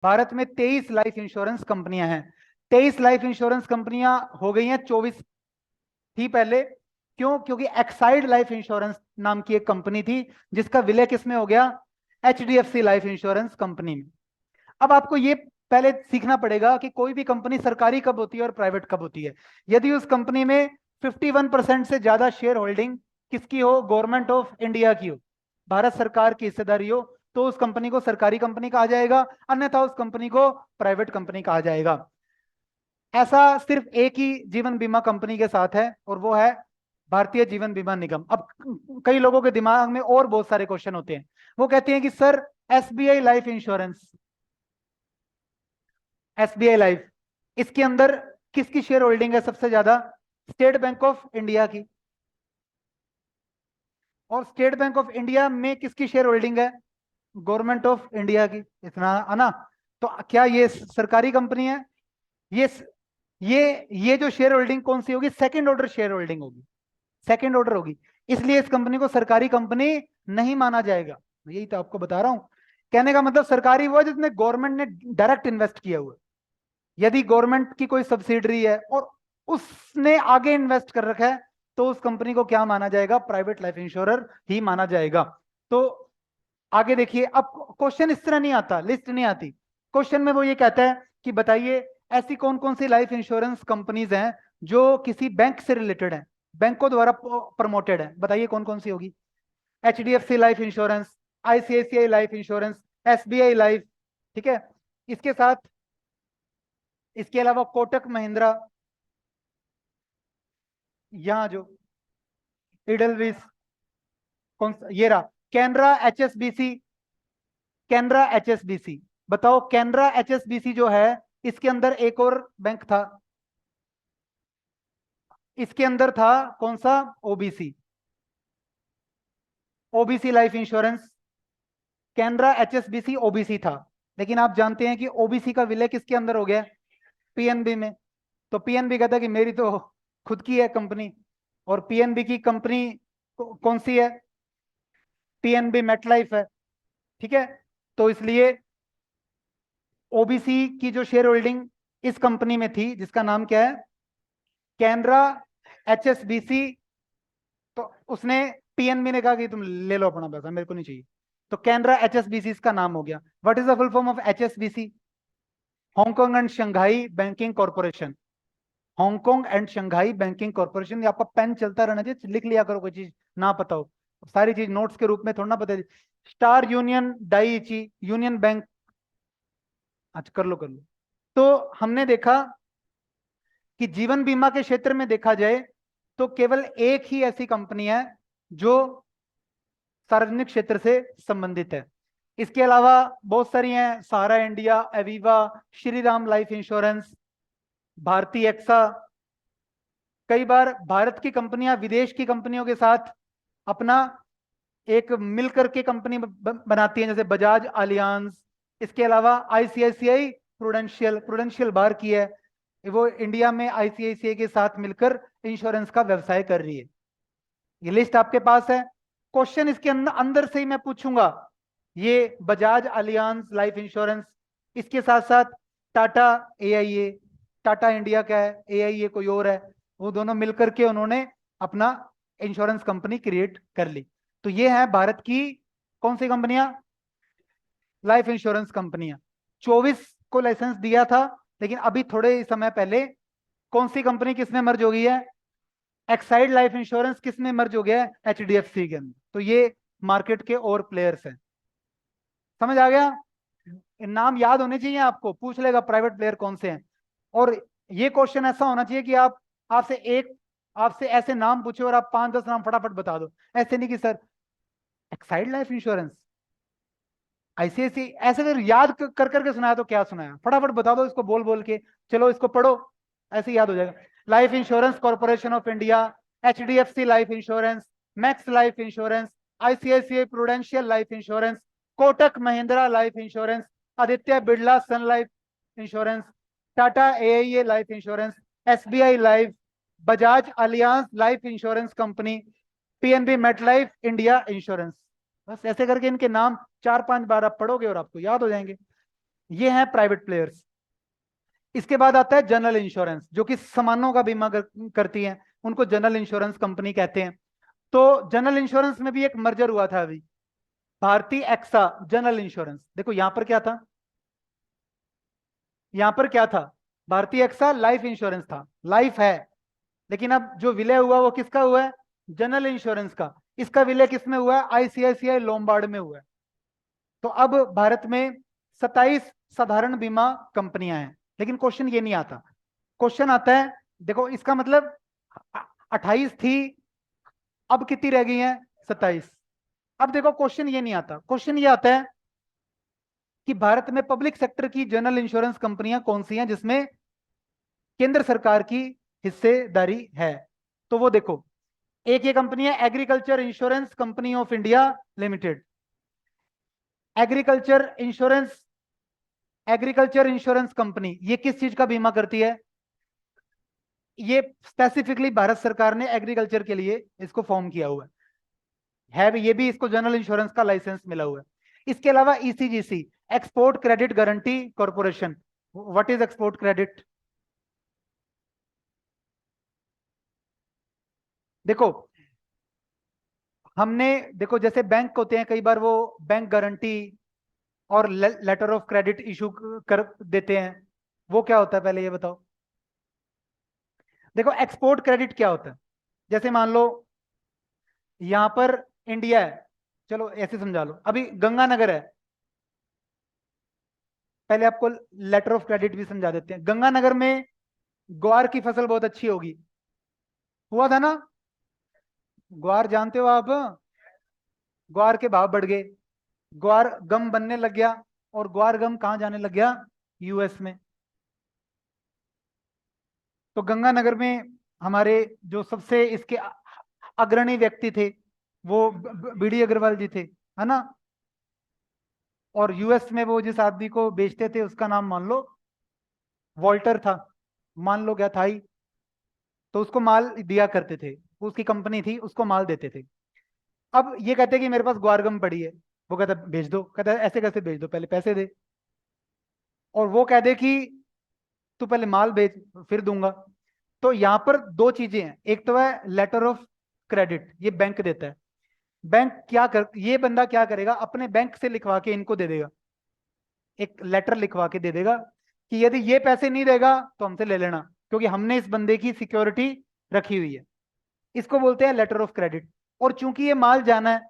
भारत में 23 life insurance कंपनियां हैं। 23 लाइफ इंश्योरेंस कंपनियां हो गई हैं, 24 थी पहले। क्यों? क्योंकि एक्साइड लाइफ इंश्योरेंस नाम की एक कंपनी थी जिसका विलय किसमें हो गया? एचडीएफसी लाइफ इंश्योरेंस कंपनी में। अब आपको ये पहले सीखना पड़ेगा कि कोई भी कंपनी सरकारी कब होती है और प्राइवेट कब होती है। यदि उस कंपनी में 51% से ज्यादा शेयर होल्डिंग किसकी हो? गवर्नमेंट ऑफ इंडिया की हो, भारत सरकार की हिस्सेदारी हो, तो उस कंपनी को सरकारी कंपनी कहा जाएगा, अन्यथा उस कंपनी को प्राइवेट कंपनी कहा जाएगा। ऐसा सिर्फ एक ही जीवन बीमा कंपनी के साथ है और वो है भारतीय जीवन बीमा निगम। अब कई लोगों के दिमाग में और बहुत सारे क्वेश्चन होते हैं। वो कहते हैं कि sir, SBI life insurance, SBI life, इसके अंदर किसकी शेयर होल्डिंग है सबसे ज्यादा? स्टेट बैंक ऑफ इंडिया की। और स्टेट बैंक ऑफ इंडिया में किसकी शेयर होल्डिंग है? गवर्नमेंट ऑफ इंडिया की। इतना है ना? तो क्या ये सरकारी कंपनी है? ये ये जो शेयर होल्डिंग कौन सी होगी? सेकंड ऑर्डर शेयर होल्डिंग होगी, सेकंड ऑर्डर होगी। इसलिए इस कंपनी को सरकारी कंपनी नहीं माना जाएगा। यही तो आपको बता रहा हूं। कहने का मतलब सरकारी वो है जिसमें गवर्नमेंट ने डायरेक्ट इन्वेस्ट किया हुआ है। यदि गवर्नमेंट की कोई सब्सिडरी है और उसने आगे इन्वेस्ट कर रखा है, तो उस कंपनी को क्या माना जाएगा? प्राइवेट लाइफ इंश्योरर ही माना जाएगा। तो आगे देखिए, अब क्वेश्चन इस तरह नहीं आता, लिस्ट नहीं आती। क्वेश्चन में वो ये कहता है कि बताइए ऐसी कौन कौन सी लाइफ इंश्योरेंस कंपनीज हैं जो किसी बैंक से रिलेटेड है, बैंकों द्वारा प्रमोटेड है। बताइए कौन कौन सी होगी? HDFC life insurance, ICICI life insurance, SBI life, ठीक है। इसके साथ, इसके अलावा कोटक महिंद्रा, यहाँ जो इडलविस, कौन सा ये रहा, कैनरा एचएसबीसी, कैनरा एचएसबीसी। बताओ कैनरा एचएसबीसी जो है, इसके अंदर एक और बैंक था, इसके अंदर था कौन सा? OBC, OBC life insurance. Canara HSBC OBC था, लेकिन आप जानते हैं कि ओबीसी का विलय किसके अंदर हो गया? पीएनबी में। तो पीएनबी कहता है कि मेरी तो खुद की है कंपनी, और पीएनबी की कंपनी कौन सी है? पीएनबी मेटलाइफ है, ठीक है। तो इसलिए ओबीसी की जो शेयर होल्डिंग इस कंपनी में थी जिसका नाम क्या है? कैनरा एचएसबीसी। तो उसने, पीएनबी ने कहा कि तुम ले लो अपना पैसा, मेरे को नहीं चाहिए। तो कैनरा एचएसबीसी इसका नाम हो गया। What is the full form of HSBC? Hong Kong and Shanghai banking corporation. Hong Kong and Shanghai banking corporation. आपका पेन चलता रहना चाहिए, लिख लिया करो कोई चीज ना पता हो, सारी चीज नोट्स के रूप में थोड़ा ना पता है। Star union Daiichi union bank. अच्छा, कर लो कर लो। तो हमने देखा कि जीवन बीमा के क्षेत्र में देखा जाए तो केवल एक ही ऐसी कंपनी है जो सार्वजनिक क्षेत्र से संबंधित है। इसके अलावा बहुत सारी हैं, Sahara India, Aviva, Shriram Life Insurance, Bharti AXA. कई बार भारत की कंपनियां विदेश की कंपनियों के साथ अपना एक मिलकर के कंपनी बनाती हैं, जैसे बजाज अलियांज। इसके अलावा आईसीआईसीआई प्रूडेंशियल, प्रूडेंशियल बाहर की है, वो इंडिया में आईसीआईसीआई के साथ मिलकर इंश्योरेंस का व्यवसाय कर रही है। ये लिस्ट आपके पास है। क्वेश्चन इसके अंदर अंदर से ही मैं पूछूंगा। ये बजाज अलियांज लाइफ इंश्योरेंस, इसके साथ साथ टाटा एआईए, टाटा इंडिया का है, एआईए कोई और है, वो दोनों मिलकर के उन्होंने अपना इंश्योरेंस कंपनी क्रिएट कर ली। तो ये है भारत की कौन सी कंपनियां? लाइफ इंश्योरेंस कंपनियां। 24 को लाइसेंस दिया था, लेकिन अभी थोड़े समय पहले कौन सी कंपनी किसमें मर्ज हो गई है? एक्साइड लाइफ इंश्योरेंस किसमें मर्ज हो गया है? एचडीएफसी के अंदर। तो ये मार्केट के और प्लेयर्स हैं। समझ आ गया? नाम याद होने चाहिए आपको, पूछ लेगा प्राइवेट प्लेयर कौन से हैं। और ये क्वेश्चन ऐसा होना चाहिए कि आप, आपसे ऐसे नाम पूछे और आप 5-10 नाम फटाफट बता दो। ऐसे नहीं कि sir Exide life insurance, ICIC, ऐसे अगर याद कर करके सुनाया तो क्या सुनाया, फटाफट बता दो इसको बोल बोल के, चलो इसको पढ़ो, ऐसे याद हो जाएगा। Life insurance corporation of India, HDFC life insurance, Max life insurance, ICICI Prudential life insurance, Kotak Mahindra life insurance, Aditya Birla Sun life insurance, Tata AIA life insurance, SBI life, Bajaj Allianz life insurance company, PNB Met life India insurance. बस ऐसे करके इनके नाम 4-5 बार आप पढ़ोगे और आपको याद हो जाएंगे। ये हैं प्राइवेट प्लेयर्स। इसके बाद आता है जनरल इंश्योरेंस, जो कि सामानों का बीमा करती है, उनको जनरल इंश्योरेंस कंपनी कहते हैं। तो जनरल इंश्योरेंस में भी एक मर्जर हुआ था अभी, भारतीय एक्सा जनरल इंश्योरेंस। देखो यहां पर क्या था, यहां पर क्या था, भारतीय एक्सा लाइफ इंश्योरेंस था, लाइफ है, लेकिन अब जो विलय हुआ वो किसका हुआ है, जनरल इंश्योरेंस का। इसका विलय किसमें हुआ है, आईसीआईसीआई लोम्बार्ड में हुआ है। तो अब भारत में 27 साधारण बीमा कंपनियां हैं, लेकिन क्वेश्चन ये नहीं आता। क्वेश्चन आता है, देखो इसका मतलब 28 थी, अब कितनी रह गई हैं, 27। अब देखो क्वेश्चन ये नहीं आता, क्वेश्चन ये आता है कि भारत में पब्लिक सेक्टर की जनरल इंश्योरेंस कंपनियां कौन सी हैं जिसमें केंद्र सरकार की हिस्सेदारी है। तो वो देखो, एक ये कंपनी है agriculture Insurance Company of India limited. Agriculture insurance, agriculture Insurance company ये किस चीज का बीमा करती है, ये स्पेसिफिकली भारत सरकार ने एग्रीकल्चर के लिए इसको फॉर्म किया हुआ है भी, ये भी इसको जनरल इंश्योरेंस का लाइसेंस मिला हुआ है। इसके अलावा ECGC, export credit guarantee corporation. What is export credit, देखो हमने, देखो जैसे बैंक होते हैं कई बार वो बैंक गारंटी और लेटर ऑफ क्रेडिट इशू कर देते हैं, वो क्या होता है पहले ये बताओ। देखो एक्सपोर्ट क्रेडिट क्या होता है, जैसे मान लो यहां पर इंडिया है, चलो ऐसे समझा लो, अभी गंगानगर है, पहले आपको लेटर ऑफ क्रेडिट भी समझा देते हैं। गंगानगर में ग्वार की फसल बहुत अच्छी होगी, हुआ था ना, ग्वार जानते हो आप, ग्वार के भाव बढ़ गए, ग्वार गम बनने लग गया, और ग्वार गम कहां जाने लग गया, यूएस में। तो गंगानगर में हमारे जो सबसे इसके अग्रणी व्यक्ति थे वो बीडी अग्रवाल जी थे, है ना। और यूएस में वो जिस आदमी को बेचते थे उसका नाम मान लो वॉल्टर था, मान लो क्या था ही, तो उसको माल दिया करते थे, उसकी कंपनी थी, उसको माल देते थे। अब ये कहते हैं कि मेरे पास ग्वारगम पड़ी है, वो कहता है भेज दो, कहता है ऐसे कैसे भेज दो, पहले पैसे दे। और वो कह दे कि तू पहले माल भेज फिर दूंगा। तो यहां पर दो चीजें हैं, एक तो है लेटर ऑफ क्रेडिट, ये बैंक देता है। बैंक क्या कर, ये बंदा क्या करेगा, अपने बैंक से लिखवा के इनको दे देगा, एक लेटर लिखवा के दे देगा कि यदि ये पैसे नहीं देगा तो हमसे ले लेना, क्योंकि हमने इस बंदे की सिक्योरिटी रखी हुई है। इसको बोलते हैं लेटर ऑफ क्रेडिट। और चूंकि ये माल जाना है,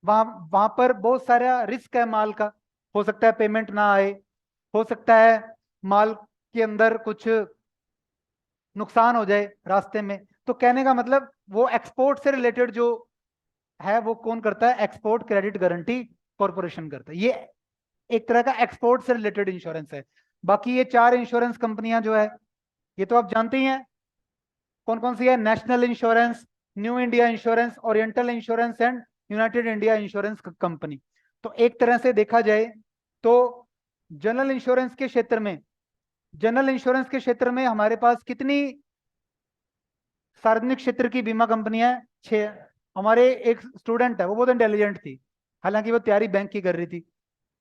वहां वहां पर बहुत सारा रिस्क है माल का, हो सकता है पेमेंट ना आए, हो सकता है माल के अंदर कुछ नुकसान हो जाए रास्ते में। तो कहने का मतलब वो एक्सपोर्ट से रिलेटेड जो है वो कौन करता है, एक्सपोर्ट क्रेडिट गारंटी कॉर्पोरेशन करता है। ये एक तरह का एक्सपोर्ट से रिलेटेड इंश्योरेंस है। बाकी ये चार इंश्योरेंस कंपनियां जो है ये तो आप जानते ही हैं कौन कौन सी है, national insurance, new India insurance, oriental insurance and United India Insurance company. तो एक तरह से देखा जाए तो जनरल इंश्योरेंस के क्षेत्र में, जनरल इंश्योरेंस के क्षेत्र में हमारे पास कितनी सार्वजनिक क्षेत्र की बीमा कंपनियां हैं, 6। हमारे एक स्टूडेंट है वो बहुत इंटेलिजेंट थी, हालांकि वो तैयारी बैंक की कर रही थी,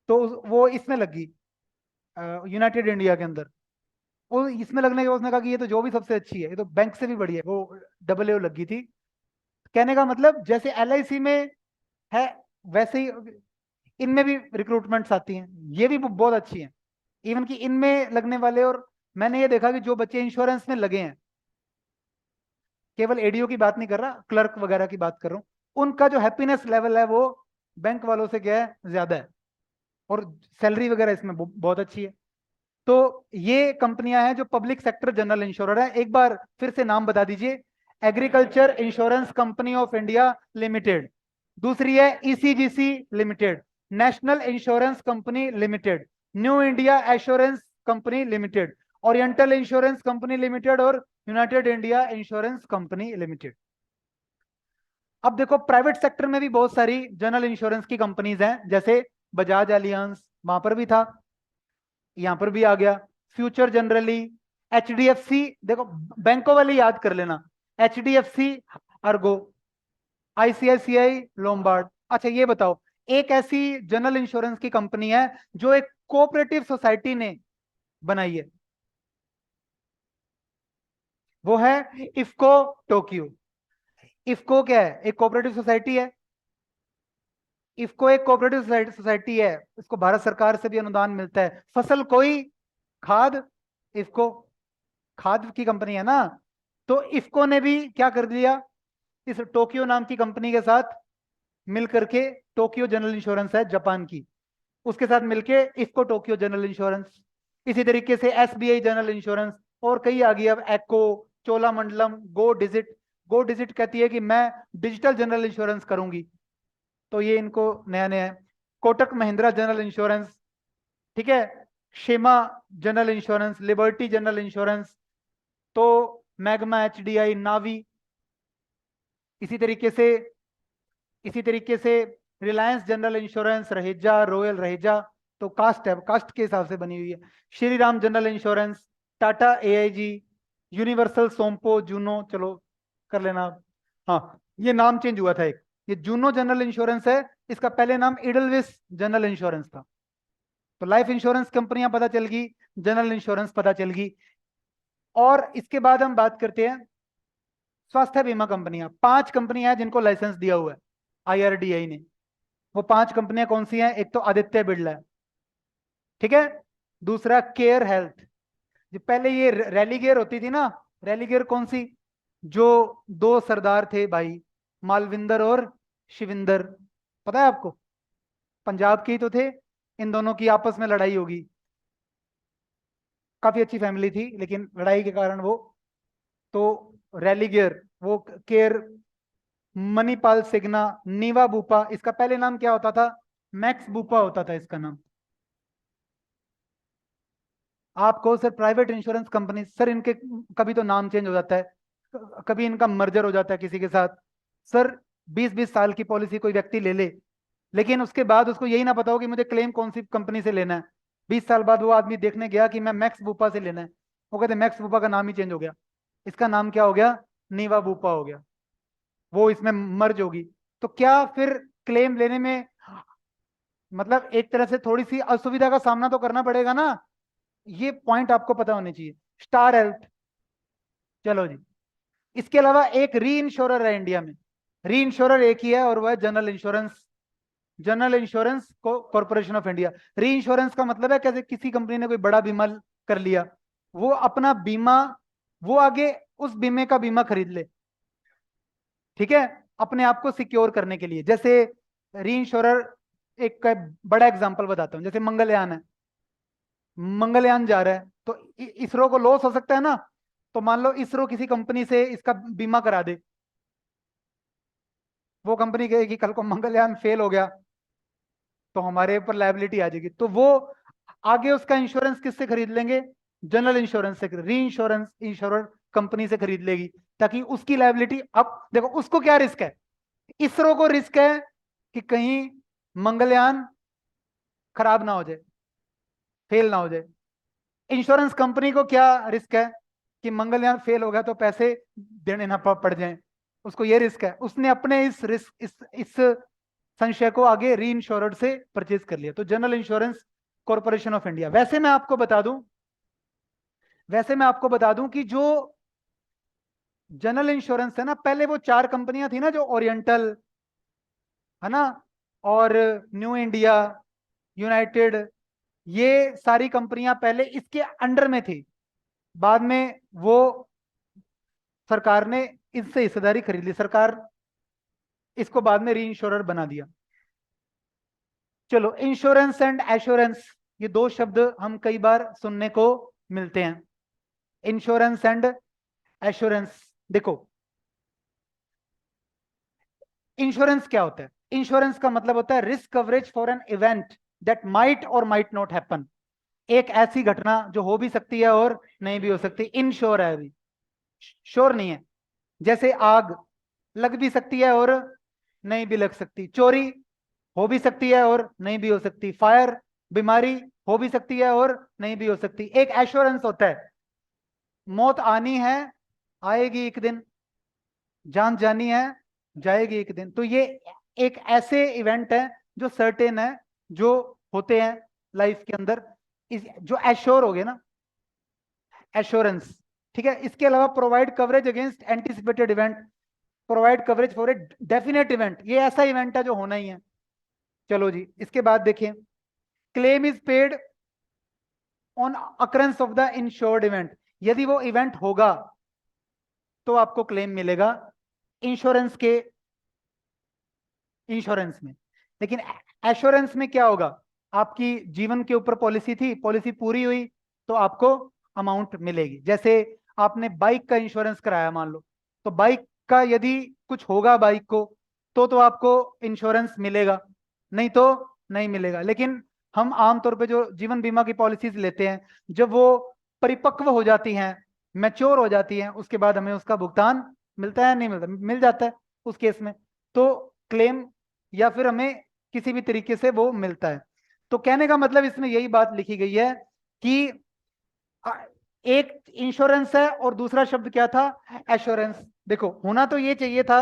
तो वो इसमें लगी यूनाइटेड इंडिया के अंदर। वो इसमें लगने के बाद उसने कहा कि ये तो जो भी सबसे अच्छी है, ये तो बैंक से भी बढ़िया है, वो डबल ए लगी थी। कहने का मतलब जैसे एलआईसी में है वैसे ही इनमें भी रिक्रूटमेंट्स आती हैं, ये भी बहुत अच्छी हैं। इवन कि इनमें लगने वाले, और मैंने ये देखा कि जो बच्चे इंश्योरेंस में लगे हैं, केवल एडीओ की बात नहीं कर रहा, क्लर्क वगैरह की बात कर रहा हूँ, उनका जो हैप्पीनेस लेवल है वो बैंक वालों से क्या है, ज्यादा है। और सैलरी वगैरह इसमें बहुत अच्छी है। तो ये कंपनियां हैं जो पब्लिक सेक्टर जनरल इंश्योरर है। एक बार फिर से नाम बता दीजिए, Agriculture Insurance Company of India Limited, दूसरी है ECGC Limited, National Insurance Company Limited, New India Assurance Company Limited, Oriental Insurance Company Limited और United India Insurance Company Limited. अब देखो प्राइवेट सेक्टर में भी बहुत सारी जनरल इंश्योरेंस की कंपनीज हैं, जैसे बजाज एलियांस, वहां पर भी था, यहां पर भी आ गया, फ्यूचर जनरली, एचडीएफसी, देखो बैंकों वाले याद कर लेना, एचडीएफसी, अर्गो, आईसीआईसीआई लोम्बार्ड। अच्छा ये बताओ, एक ऐसी जनरल इंश्योरेंस की कंपनी है जो एक कोऑपरेटिव सोसाइटी ने बनाई है, वो है इफ्को टोक्यो। इफ्को क्या है? एक कोऑपरेटिव सोसाइटी है। इफ्को एक कोऑपरेटिव सोसाइटी है, इसको भारत सरकार से भी अनुदान मिलता है। फसल कोई, खाद इफ्को, खाद की कंपनी है ना। तो इफ्को ने भी क्या कर दिया, इस टोक्यो नाम की कंपनी के साथ मिल करके, टोक्यो जनरल इंश्योरेंस है जापान की, उसके साथ मिलके इफ्को टोक्यो जनरल इंश्योरेंस। इसी तरीके से एसबीआई जनरल इंश्योरेंस, और कई आ गई अब, एको, चोलामंडलम, गो डिजिट। गो डिजिट कहती है कि मैं डिजिटल जनरल इंश्योरेंस करूंगी, तो ये इनको नया नया है। कोटक महिंद्रा जनरल इंश्योरेंस, ठीक है, शेमा General Insurance, Liberty General Insurance, तो मैग्मा, एचडीआई, नावी। इसी तरीके से इसी तरीके से Reliance General Insurance, Raheja, Royal Raheja, तो कास्ट है, कास्ट के हिसाब से बनी हुई है। Shri Ram general insurance, Tata AIG, universal Sompo, Juno, चलो कर लेना आप। हाँ, ये नाम चेंज हुआ था एक, ये जूनो जनरल इंश्योरेंस है, इसका पहले नाम इडलविस जनरल इंश्योरेंस था। तो लाइफ इंश्योरेंस कंपनियां पता चल गई, जनरल इंश्योरेंस पता चल गई। और इसके बाद हम बात करते हैं स्वास्थ्य बीमा कंपनियां। 5 कंपनियां हैं जिनको लाइसेंस दिया हुआ है आईआरडीआई ने। वो 5 कंपनियां कौन सी हैं? एक तो आदित्य बिरला है, ठीक है। दूसरा केयर हेल्थ, जो पहले ये रेलीगेयर होती थी ना, रेलीगेयर कौन सी, जो दो सरदार थे भाई, मालविंदर और शिविंदर, पता है आपको? पंजाब के ही तो थे, इन दोनों की आपस में लड़ाई होगी। काफी अच्छी फैमिली थी, लेकिन लड़ाई के कारण वो, तो रेलीगेयर, वो केयर, मणिपाल सिग्ना, नीवा बूपा, इसका पहले नाम क्या होता था? मैक्स बूपा होता था इसका नाम। आपको sir private insurance company, sir इनके कभी तो नाम चेंज हो जाता है, कभी इनका मर्जर हो जाता है किसी के साथ। सर 20-20 साल की पॉलिसी कोई व्यक्ति ले ले, लेकिन उसके बाद उसको यही ना पता हो कि मुझे क्लेम कौन सी कंपनी से लेना है। 20 साल बाद वो आदमी देखने गया कि मैं मैक्स बूपा से लेना है, वो कहते मैक्स बूपा का नाम ही चेंज हो गया, इसका नाम क्या हो गया? नीवा बूपा हो गया, वो इसमें मर्ज होगी। तो क्या फिर क्लेम लेने में, मतलब एक तरह से थोड़ी सी असुविधा का सामना तो करना पड़ेगा ना, ये पॉइंट आपको पता होने चाहिए। स्टार हेल्थ, चलो जी। इसके अलावा एक री इंश्योरर है इंडिया में, री इंश्योरर एक ही है, और वह है general insurance, general insurance corporation of India. री इंश्योरेंस का मतलब है कैसे किसी कंपनी ने कोई बड़ा बीमा कर लिया, वो अपना बीमा, वो आगे उस बीमे का बीमा खरीद ले, ठीक है, अपने आप को सिक्योर करने के लिए। जैसे री इंश्योरर, एक का बड़ा एग्जांपल बताता हूं, जैसे मंगलयान है, मंगलयान जा रहा है, तो इसरो को लॉस हो सकता है ना, तो मान लो इसरो किसी कंपनी से इसका बीमा करा दे, वो कंपनी कहेगी कल को मंगलयान फेल हो गया तो हमारे ऊपर लायबिलिटी आ जाएगी, तो वो आगे उसका इंश्योरेंस किससे खरीद लेंगे? जनरल इंश्योरेंस से, री इंश्योरेंस इंश्योरेंस कंपनी से खरीद लेगी, ताकि उसकी लायबिलिटी, अब देखो उसको क्या रिस्क है, इसरो को रिस्क है कि कहीं मंगलयान खराब ना हो जाए, फेल ना हो जाए। इंश्योरेंस कंपनी को क्या रिस्क है कि मंगलयान फेल हो गया तो पैसे देने ना पड़ जाएं, उसको ये रिस्क है, उसने अपने इस रिस्क, इस संशय को आगे री इंश्योरेड से परचेज कर लिया। तो general insurance corporation of India. वैसे मैं आपको बता दूं कि जो जनरल इंश्योरेंस है ना, पहले वो 4 कंपनियां थी ना, जो ओरिएंटल है ना, और न्यू इंडिया, यूनाइटेड, ये सारी कंपनियां पहले इसके अंडर में थी। बाद में वो सरकार ने इससे हिस्सेदारी खरीद ली, सरकार इसको बाद में री इंश्योरर बना दिया। चलो, इंश्योरेंस एंड एश्योरेंस, ये 2 शब्द हम कई बार सुनने को मिलते हैं। इंश्योरेंस एंड एश्योरेंस, देखो इंश्योरेंस क्या होता है? इंश्योरेंस का मतलब होता है risk coverage for an event that might और माइट नॉट हैपन। एक ऐसी घटना जो हो भी सकती है और नहीं भी हो सकती, इनश्योर है, अभी श्योर नहीं है। जैसे आग लग भी सकती है और नहीं भी लग सकती, चोरी हो भी सकती है और नहीं भी हो सकती, फायर, बीमारी हो भी सकती है और नहीं भी हो सकती। एक एश्योरेंस होता है, मौत आनी है, आएगी एक दिन, जान जानी है, जाएगी एक दिन। तो ये एक ऐसे इवेंट है जो सर्टेन है, जो होते हैं लाइफ के अंदर, जो एश्योर हो गए ना, एश्योरेंस, ठीक है। इसके अलावा provide coverage against anticipated event, provide coverage for a definite event, ये ऐसा इवेंट है जो होना ही है। चलो जी, इसके बाद देखें, claim is paid on occurrence of the insured event, यदि वो इवेंट होगा तो आपको क्लेम मिलेगा इंश्योरेंस के, इंश्योरेंस में। लेकिन एश्योरेंस में क्या होगा, आपकी जीवन के ऊपर पॉलिसी थी, पॉलिसी पूरी हुई तो आपको अमाउंट मिलेगी। जैसे आपने बाइक का इंश्योरेंस कराया मान लो, तो बाइक का यदि कुछ होगा बाइक को, तो आपको इंश्योरेंस मिलेगा, नहीं तो नहीं मिलेगा। लेकिन हम आमतौर पे जो जीवन बीमा की पॉलिसीज लेते हैं, जब वो परिपक्व हो जाती हैं, मैच्योर हो जाती हैं, उसके बाद हमें उसका भुगतान मिलता है, नहीं मिलता, मिल जाता है उस केस में, तो क्लेम या फिर हमें किसी भी तरीके से वो मिलता है। तो कहने का मतलब इसमें यही बात लिखी गई है कि एक इंश्योरेंस है और दूसरा शब्द क्या था, एश्योरेंस। देखो होना तो ये चाहिए था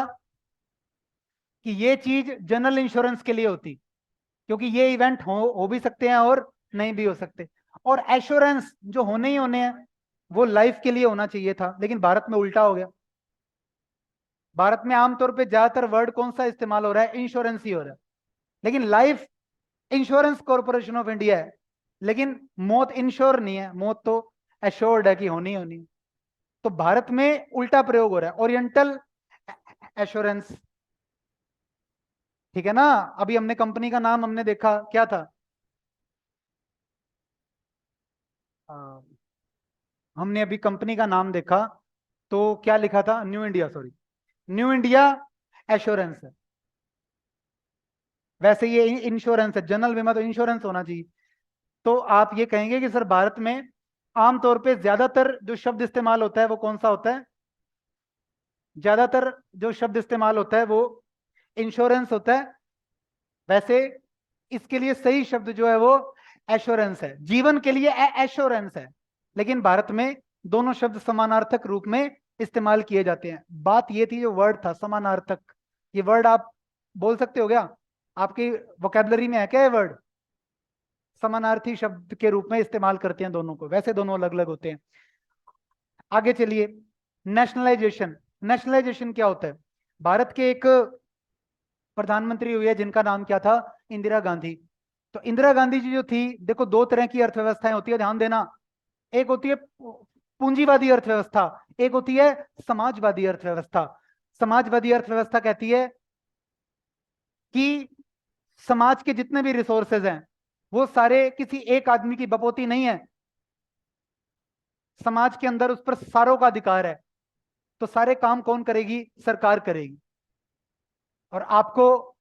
कि ये चीज जनरल इंश्योरेंस के लिए होती, क्योंकि ये इवेंट हो भी सकते हैं और नहीं भी हो सकते, और एश्योरेंस जो होने ही होने हैं वो लाइफ के लिए होना चाहिए था। लेकिन भारत में उल्टा हो गया। भारत में आमतौर पे ज्यादातर वर्ड कौन सा इस्तेमाल हो रहा है, इंश्योरेंस ही हो रहा है। लेकिन life insurance corporation of India है, लेकिन मौत इंश्योर नहीं है, मौत तो एश्योर्ड है कि होनी होनी। तो भारत में उल्टा प्रयोग हो रहा है, ओरिएंटल एश्योरेंस, ठीक है ना। अभी हमने कंपनी का नाम हमने देखा क्या था, आ, हमने अभी कंपनी का नाम देखा तो क्या लिखा था, new India, sorry, new India assurance है। वैसे ये इंश्योरेंस है, जनरल बीमा तो इंश्योरेंस होना चाहिए। तो आप ये कहेंगे कि सर भारत में आमतौर पे ज्यादातर जो शब्द इस्तेमाल होता है वो कौन सा होता है, ज्यादातर जो शब्द इस्तेमाल होता है वो इंश्योरेंस होता है। वैसे इसके लिए सही शब्द जो है वो एश्योरेंस है, जीवन के लिए एश्योरेंस है। लेकिन भारत में दोनों शब्द समानार्थक रूप में इस्तेमाल किए जाते हैं। बात ये थी, जो वर्ड था समानार्थक, ये वर्ड आप बोल सकते हो क्या, आपकी वोकेबलरी में है क्या ये वर्ड, समानार्थी शब्द के रूप में इस्तेमाल करते हैं दोनों को, वैसे दोनों अलग अलग होते हैं। आगे चलिए, नेशनलाइजेशन, नेशनलाइजेशन क्या होता है। भारत के एक प्रधानमंत्री हुई है जिनका नाम क्या था, इंदिरा गांधी। तो इंदिरा गांधी जी जो थी, देखो दो तरह की अर्थव्यवस्थाएं होती है, ध्यान देना, एक होती है पूंजीवादी अर्थव्यवस्था, एक होती है समाजवादी अर्थव्यवस्था। समाजवादी अर्थव्यवस्था कहती है कि समाज के जितने भी रिसोर्सेज हैं वो सारे किसी एक आदमी की बपोती नहीं है, समाज के अंदर उस पर सारों का अधिकार है। तो सारे काम कौन करेगी, सरकार करेगी। और आपको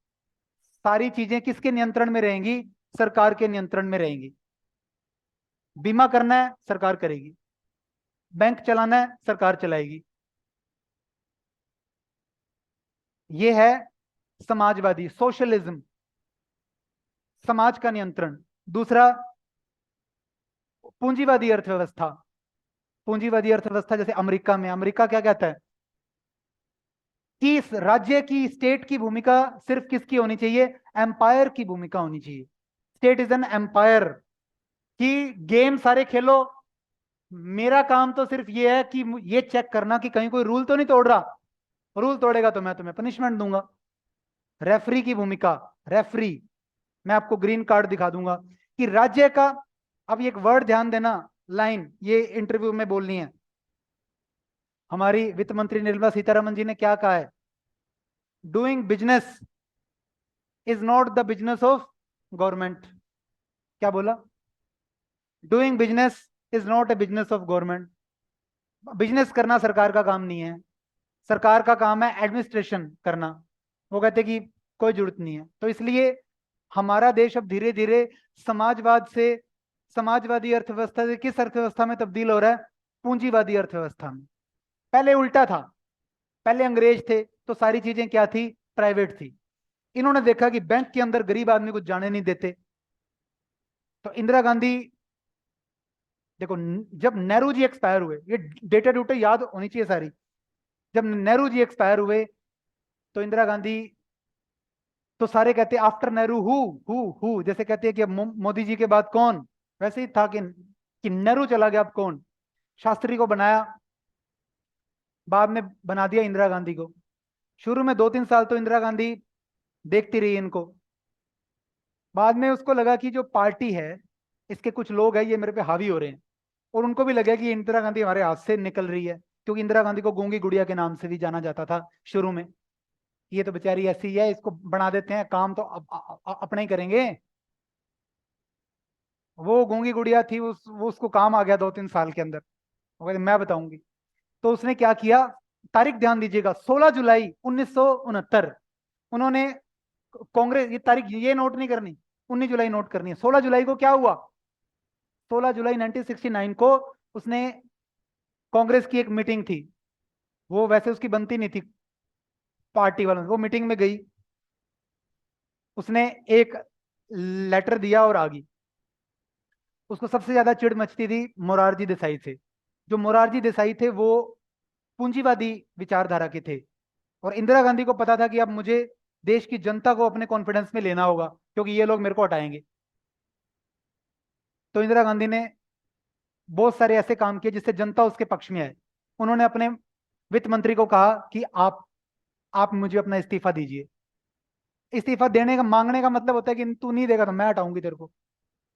सारी चीजें किसके नियंत्रण में रहेंगी, सरकार के नियंत्रण में रहेंगी। बीमा करना है सरकार करेगी, बैंक चलाना है सरकार चलाएगी। ये है समाजवादी, सोशलिज्म, समाज का नियंत्रण। दूसरा पूंजीवादी अर्थव्यवस्था, पूंजीवादी अर्थव्यवस्था जैसे अमेरिका में, अमेरिका क्या कहता है कि इस राज्य की, स्टेट की भूमिका सिर्फ किसकी होनी चाहिए, एम्पायर की भूमिका होनी चाहिए। स्टेट इज एन एम्पायर, कि गेम सारे खेलो, मेरा काम तो सिर्फ ये है कि ये चेक करना कि कहीं कोई रूल तो नहीं तोड़ रहा, रूल तोड़ेगा तो मैं तुम्हें पनिशमेंट दूंगा। रेफरी की भूमिका, रेफरी, मैं आपको ग्रीन कार्ड दिखा दूंगा कि राज्य का, अब एक वर्ड ध्यान देना, लाइन ये इंटरव्यू में बोलनी है। हमारी वित्त मंत्री निर्मला सीतारमन जी ने क्या कहा है, doing business is not the business of government. क्या बोला, doing business is not a business of government. Business करना सरकार का काम नहीं है, सरकार का काम है एडमिनिस्ट्रेशन करना। वो कहते कि कोई जरूरत नहीं है। तो इसलिए हमारा देश अब धीरे धीरे समाजवाद से, समाजवादी अर्थव्यवस्था से किस अर्थव्यवस्था में तब्दील हो रहा है, पूंजीवादी अर्थव्यवस्था में। पहले उल्टा था, पहले अंग्रेज थे तो सारी चीजें क्या थी, प्राइवेट थी। इन्होंने देखा कि बैंक के अंदर गरीब आदमी को जाने नहीं देते, तो इंदिरा गांधी, देखो जब नेहरू जी एक्सपायर हुए, ये डेटा डूटे याद होनी चाहिए सारी, जब नेहरू जी एक्सपायर हुए तो इंदिरा गांधी तो सारे कहते आफ्टर नेहरू हु, जैसे कहते हैं कि अब मोदी जी के बाद कौन, वैसे ही था कि नेहरू चला गया अब कौन। शास्त्री को बनाया, बाद में बना दिया इंदिरा गांधी को। शुरू में 2-3 साल तो इंदिरा गांधी देखती रही इनको। बाद में उसको लगा कि जो पार्टी है, इसके कुछ लोग हैं ये मेरे पे हावी हो रहे हैं, और उनको भी लगा कि इंदिरा गांधी हमारे हाथ से निकल रही है, क्योंकि इंदिरा गांधी को गूंगी गुड़िया के नाम से भी जाना जाता था शुरू में। ये तो बेचारी ऐसी है, इसको बना देते हैं, काम तो अपने ही करेंगे। वो गूंगी गुड़िया थी, वो उसको काम आ गया 2-3 साल के अंदर। वो कहते मैं बताऊंगी। तो उसने क्या किया, तारीख ध्यान दीजिएगा, 16 जुलाई 1969। उन्होंने कांग्रेस, ये तारीख ये नोट नहीं करनी, 19 जुलाई नोट करनी है। 16 जुलाई को क्या हुआ, 16 जुलाई 1969 को उसने, कांग्रेस की एक मीटिंग थी, वो वैसे उसकी बनती नहीं थी पार्टी वालों से, वो मीटिंग में गई, उसने एक लेटर दिया और आ गई। उसको सबसे ज्यादा चिढ़ मचती थी मोरारजी देसाई से। जो मोरारजी देसाई थे वो पूंजीवादी विचारधारा के थे, और इंदिरा गांधी को पता था कि अब मुझे देश की जनता को अपने कॉन्फिडेंस में लेना होगा, क्योंकि ये लोग मेरे को हटाएंगे। तो इंदिरा गांधी ने बहुत सारे ऐसे काम किए जिससे जनता उसके पक्ष में आए। उन्होंने अपने वित्त मंत्री को कहा कि आप मुझे अपना इस्तीफा दीजिए। इस्तीफा देने का, मांगने का मतलब होता है कि तू नहीं देगा तो मैं हटाऊंगी तेरे को।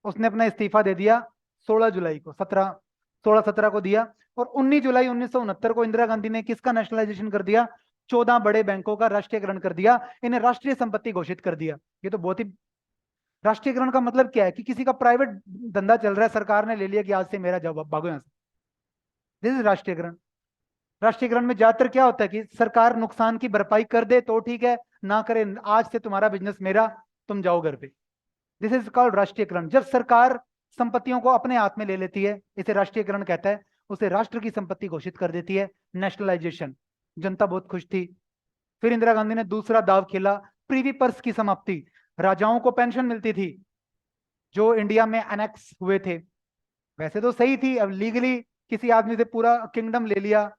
उसने अपना इस्तीफा दे दिया 16 जुलाई को, 16-17 को दिया। और 19 जुलाई 1969 को इंदिरा गांधी ने किसका नेशनलाइजेशन कर दिया, 14 बड़े बैंकों का राष्ट्रीयकरण कर दिया, इन्हें राष्ट्रीय संपत्ति घोषित कर दिया। ये तो बहुत ही, राष्ट्रीयकरण का मतलब क्या है कि किसी का प्राइवेट धंधा चल रहा है, सरकार ने ले लिया कि आज से मेरा जवाब, भागो यहां से। दिस इज राष्ट्रीयकरण। राष्ट्रीयकरण में ज्यादातर क्या होता है कि सरकार नुकसान की भरपाई कर दे तो ठीक है, ना करे आज से तुम्हारा बिजनेस मेरा, तुम जाओ घर पे। दिस इज कॉल्ड राष्ट्रीयकरण। जब सरकार संपत्तियों को अपने हाथ में ले लेती है, इसे राष्ट्रीयकरण कहता है। उसे राष्ट्र की संपत्ति घोषित कर देती है, नेशनलाइजेशन। जनता बहुत खुश थी। फिर इंदिरा गांधी ने दूसरा दाव खेला, प्रीवी पर्स की समाप्ति। राजाओं को पेंशन मिलती थी जो इंडिया में एनेक्स हुए थे, वैसे तो सही थी, अब लीगली किसी आदमी से पूरा किंगडम ले लिया।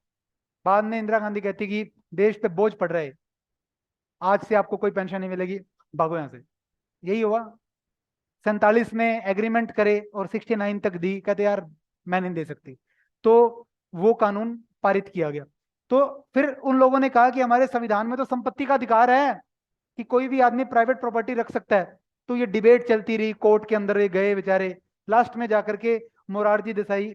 बाद में इंदिरा गांधी कहती कि देश पे बोझ पड़ रहा है, आज से आपको कोई पेंशन नहीं मिलेगी, भागो यहां से। यही हुआ। 47 में एग्रीमेंट करे और 69 तक दी, कहते यार मैं नहीं दे सकती, तो वो कानून पारित किया गया। तो फिर उन लोगों ने कहा कि हमारे संविधान में तो संपत्ति का अधिकार है कि कोई भी आदमी प्राइवेट प्रॉपर्टी रख सकता है। तो ये डिबेट चलती रही, कोर्ट के अंदर ये गए बेचारे। लास्ट में जाकर के मोरारजी देसाई,